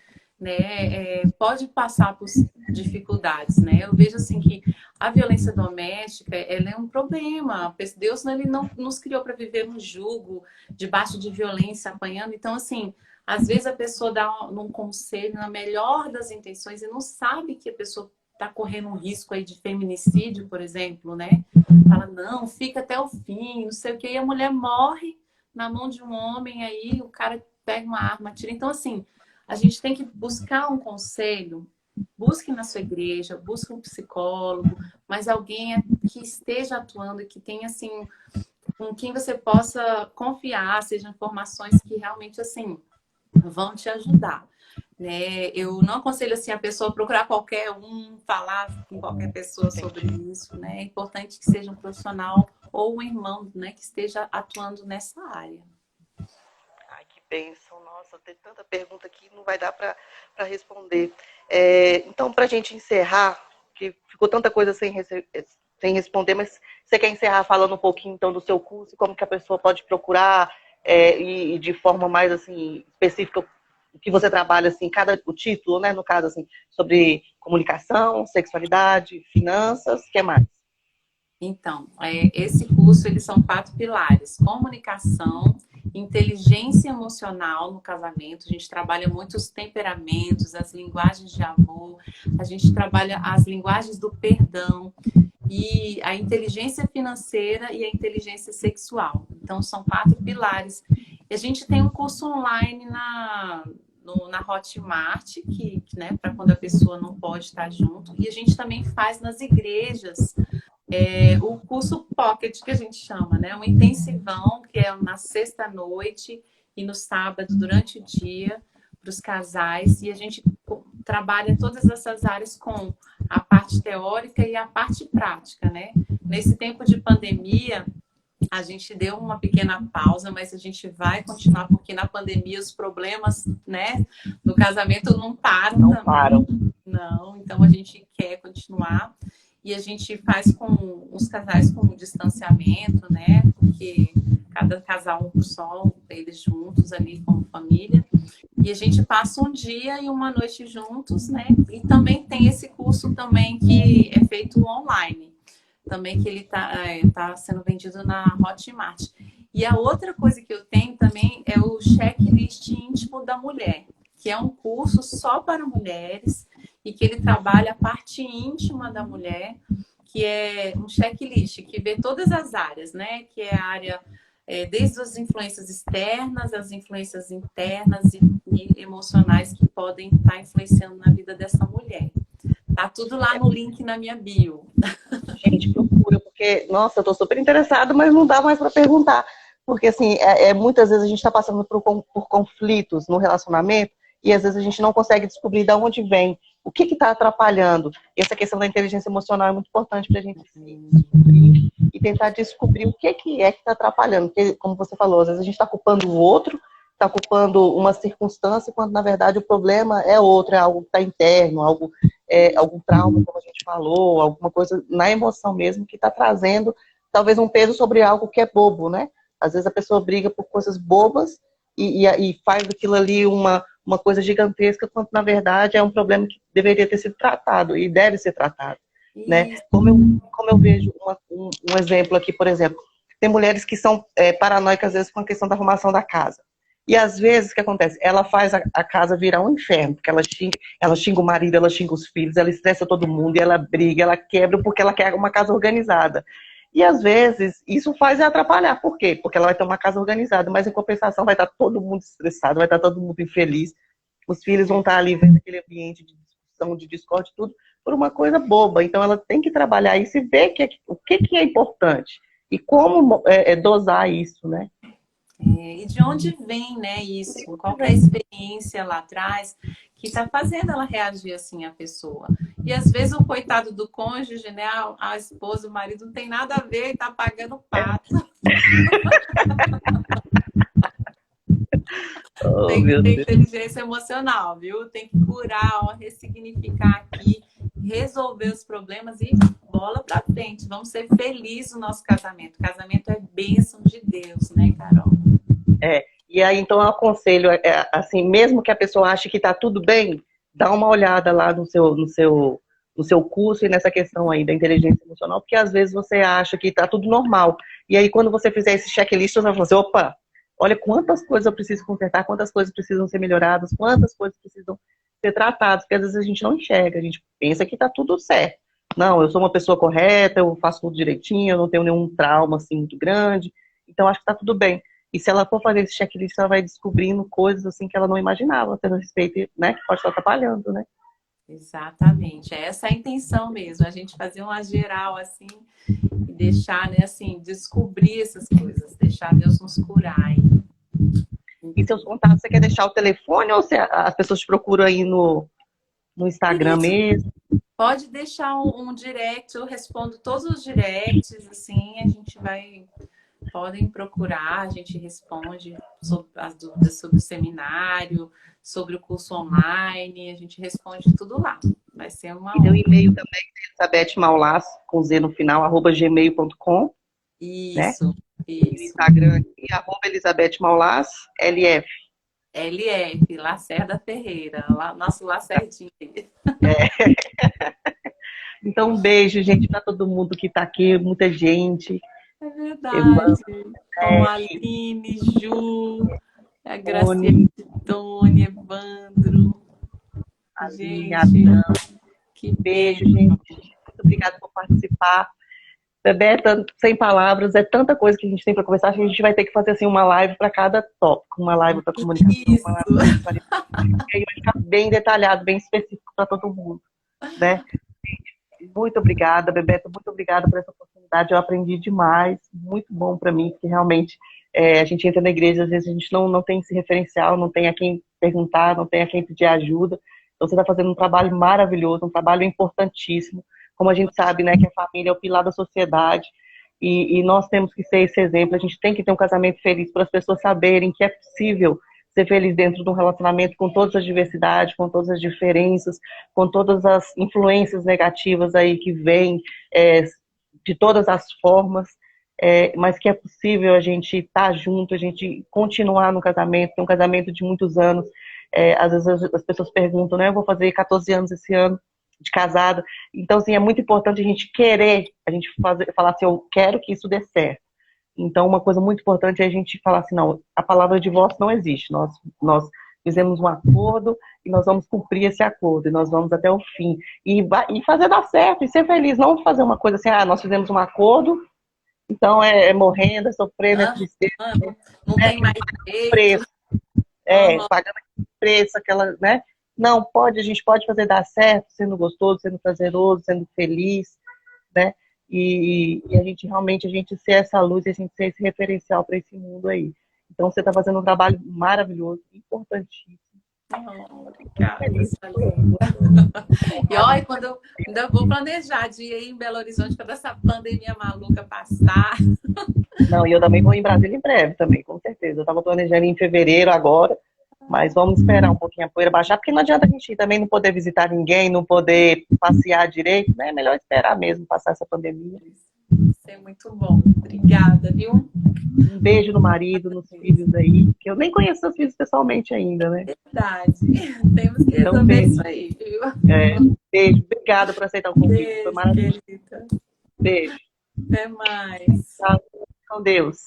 né, pode passar por dificuldades, né? Eu vejo, assim, que a violência doméstica, ela é um problema. Deus, ele não nos criou para viver um jugo debaixo de violência, apanhando. Então, assim, às vezes a pessoa dá um conselho na melhor das intenções e não sabe que a pessoa está correndo um risco aí de feminicídio, por exemplo, né? Fala, não, fica até o fim, não sei o quê. E a mulher morre na mão de um homem, aí o cara pega uma arma, tira. Então, assim, a gente tem que buscar um conselho. Busque na sua igreja, busque um psicólogo, mas alguém que esteja atuando e que tenha, assim, com quem você possa confiar, sejam informações que realmente, assim, vão te ajudar. Né? Eu não aconselho, assim, a pessoa procurar qualquer um, falar com qualquer pessoa sobre isso, né? É importante que seja um profissional ou um irmão, né, que esteja atuando nessa área. Que bênção, nossa, tem tanta pergunta aqui, não vai dar para responder. Então, para a gente encerrar, que ficou tanta coisa sem responder, mas você quer encerrar falando um pouquinho então do seu curso, como que a pessoa pode procurar e de forma mais assim específica o que você trabalha assim, o título, né, no caso assim, sobre comunicação, sexualidade, finanças, o que mais? Então, esse curso, eles são 4 pilares: comunicação, inteligência emocional no casamento. A gente trabalha muito os temperamentos, as linguagens de amor, a gente trabalha as linguagens do perdão e a inteligência financeira e a inteligência sexual. Então, são 4 pilares. E a gente tem um curso online na Hotmart, né, para quando a pessoa não pode estar junto. E a gente também faz nas igrejas o curso Pocket, que a gente chama, né? Um intensivão, que é na sexta-noite e no sábado, durante o dia, para os casais. E a gente trabalha todas essas áreas com a parte teórica e a parte prática, né? Nesse tempo de pandemia, a gente deu uma pequena pausa, mas a gente vai continuar, porque na pandemia os problemas, né, do casamento não param não também. param. Não, então a gente quer continuar. e a gente faz com os casais com distanciamento, né? Porque cada casal um só, eles juntos ali como família. E a gente passa um dia e uma noite juntos, né? E também tem esse curso também que é feito online, também que ele tá sendo vendido na Hotmart. E a outra coisa que eu tenho também é o checklist íntimo da mulher, que é um curso só para mulheres e que ele trabalha a parte íntima da mulher, que é um checklist que vê todas as áreas, né? Que é a área desde as influências externas, as influências internas e emocionais que podem estar influenciando na vida dessa mulher. Tá tudo lá no link na minha bio. Gente, procura, porque, nossa, eu tô super interessada, mas não dá mais para perguntar. Porque, assim, muitas vezes a gente está passando por conflitos no relacionamento e às vezes a gente não consegue descobrir de onde vem, o que está atrapalhando. E essa questão da inteligência emocional é muito importante para a gente se descobrir e tentar descobrir o que está atrapalhando. Porque, como você falou, às vezes a gente está culpando o outro, está culpando uma circunstância, quando na verdade o problema é outro, é algo que está interno, algum trauma, como a gente falou, alguma coisa na emoção mesmo que está trazendo talvez um peso sobre algo que é bobo, né? Às vezes a pessoa briga por coisas bobas e faz daquilo ali uma coisa gigantesca, quando na verdade é um problema que deveria ter sido tratado e deve ser tratado, né? Como eu vejo um exemplo aqui, por exemplo, tem mulheres que são paranoicas às vezes com a questão da arrumação da casa. E às vezes o que acontece? Ela faz a casa virar um inferno, porque ela xinga o marido, ela xinga os filhos, ela estressa todo mundo, e ela briga, ela quebra porque ela quer uma casa organizada. E às vezes isso faz atrapalhar. Por quê? Porque ela vai ter uma casa organizada, mas em compensação vai estar todo mundo estressado, vai estar todo mundo infeliz. Os filhos vão estar ali vendo aquele ambiente de discussão, de discórdia, tudo, por uma coisa boba. Então ela tem que trabalhar isso e ver o que é importante. E como dosar isso, né? E de onde vem, né, isso? Qual é a experiência lá atrás que está fazendo ela reagir assim a pessoa? E às vezes o coitado do cônjuge, né, a esposa, o marido não tem nada a ver e está pagando pato. Tem que ter inteligência emocional, viu? Tem que curar, ressignificar aqui, resolver os problemas e bola pra frente. Vamos ser felizes no nosso casamento. Casamento é bênção de Deus, né, Carol? E aí então eu aconselho, assim, mesmo que a pessoa ache que está tudo bem, dá uma olhada lá no seu curso e nessa questão aí da inteligência emocional, porque às vezes você acha que está tudo normal. E aí quando você fizer esse checklist, você vai falar assim, opa, olha quantas coisas eu preciso consertar, quantas coisas precisam ser melhoradas, quantas coisas precisam ser tratadas, porque às vezes a gente não enxerga, a gente pensa que está tudo certo. Não, eu sou uma pessoa correta, eu faço tudo direitinho, eu não tenho nenhum trauma assim muito grande, então acho que está tudo bem. E se ela for fazer esse checklist, ela vai descobrindo coisas assim que ela não imaginava, tendo respeito, né, que pode estar atrapalhando, né? Exatamente, essa é a intenção mesmo, a gente fazer uma geral assim e deixar, né, assim, descobrir essas coisas, deixar Deus nos curar. E seus contatos, você quer deixar o telefone ou as pessoas te procuram aí no Instagram mesmo? Pode deixar um direct, eu respondo todos os directs, assim, a gente vai... Podem procurar, a gente responde sobre as dúvidas sobre o seminário, sobre o curso online, a gente responde tudo lá. Vai ser uma... E tem o e-mail também, Elizabeth Maulas, com Z no final, @gmail.com. Isso, né? isso. E o Instagram aqui, @Elizabeth Maulas, LF. LF, Lacerda Ferreira, nosso Lacerdinho. Então, um beijo, gente, para todo mundo que está aqui, muita gente. É verdade. Com a Aline, Ju, a Graciela, Tônia, Evandro. Gente, que beijo, gente. Muito obrigada por participar. Bebeto, sem palavras, é tanta coisa que a gente tem para conversar, que a gente vai ter que fazer assim, uma live para cada tópico, uma live para comunicação, uma live para e aí vai ficar bem detalhado, bem específico para todo mundo, né? Muito obrigada, Bebeto, muito obrigada por essa oportunidade, eu aprendi demais, muito bom para mim, porque realmente a gente entra na igreja, às vezes a gente não tem esse referencial, não tem a quem perguntar, não tem a quem pedir ajuda, então você está fazendo um trabalho maravilhoso, um trabalho importantíssimo, como a gente sabe, né, que a família é o pilar da sociedade, e nós temos que ser esse exemplo, a gente tem que ter um casamento feliz para as pessoas saberem que é possível ser feliz dentro de um relacionamento com todas as diversidades, com todas as diferenças, com todas as influências negativas aí que vêm de todas as formas, mas que é possível a gente estar junto, a gente continuar no casamento, ter um casamento de muitos anos. Às vezes as pessoas perguntam, né? Eu vou fazer 14 anos esse ano de casada. Então, assim, é muito importante a gente querer, a gente falar assim, eu quero que isso dê certo. Então, uma coisa muito importante é a gente falar assim, não, a palavra divórcio não existe. Nós fizemos um acordo e nós vamos cumprir esse acordo, e nós vamos até o fim. E fazer dar certo, e ser feliz. Não fazer uma coisa assim, nós fizemos um acordo, então morrendo, sofrendo, tristeza. Não tem mais jeito. Preço. Pagando aquele preço, aquela, né? Não, a gente pode fazer dar certo, sendo gostoso, sendo prazeroso, sendo feliz, né? E a gente realmente, a gente ser essa luz, a gente ser esse referencial para esse mundo aí. Então você está fazendo um trabalho maravilhoso, importantíssimo. Obrigada. E olha, quando eu ainda vou planejar de ir em Belo Horizonte para essa pandemia maluca passar. Não, e eu também vou em Brasília em breve também, com certeza. Eu estava planejando em fevereiro agora, mas vamos esperar um pouquinho a poeira baixar, porque não adianta a gente também não poder visitar ninguém, não poder passear direito, né? É melhor esperar mesmo passar essa pandemia. Isso é muito bom. Obrigada, viu? Um beijo no marido, nos filhos aí, que eu nem conheço seus filhos pessoalmente ainda, né? Verdade. Temos que resolver isso aí, viu? Beijo. Obrigada por aceitar o convite. Beijo, foi maravilhoso. Querida. Beijo. Até mais. Tá. Com Deus.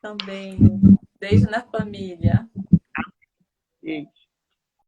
Também. Beijo na família. Beijo.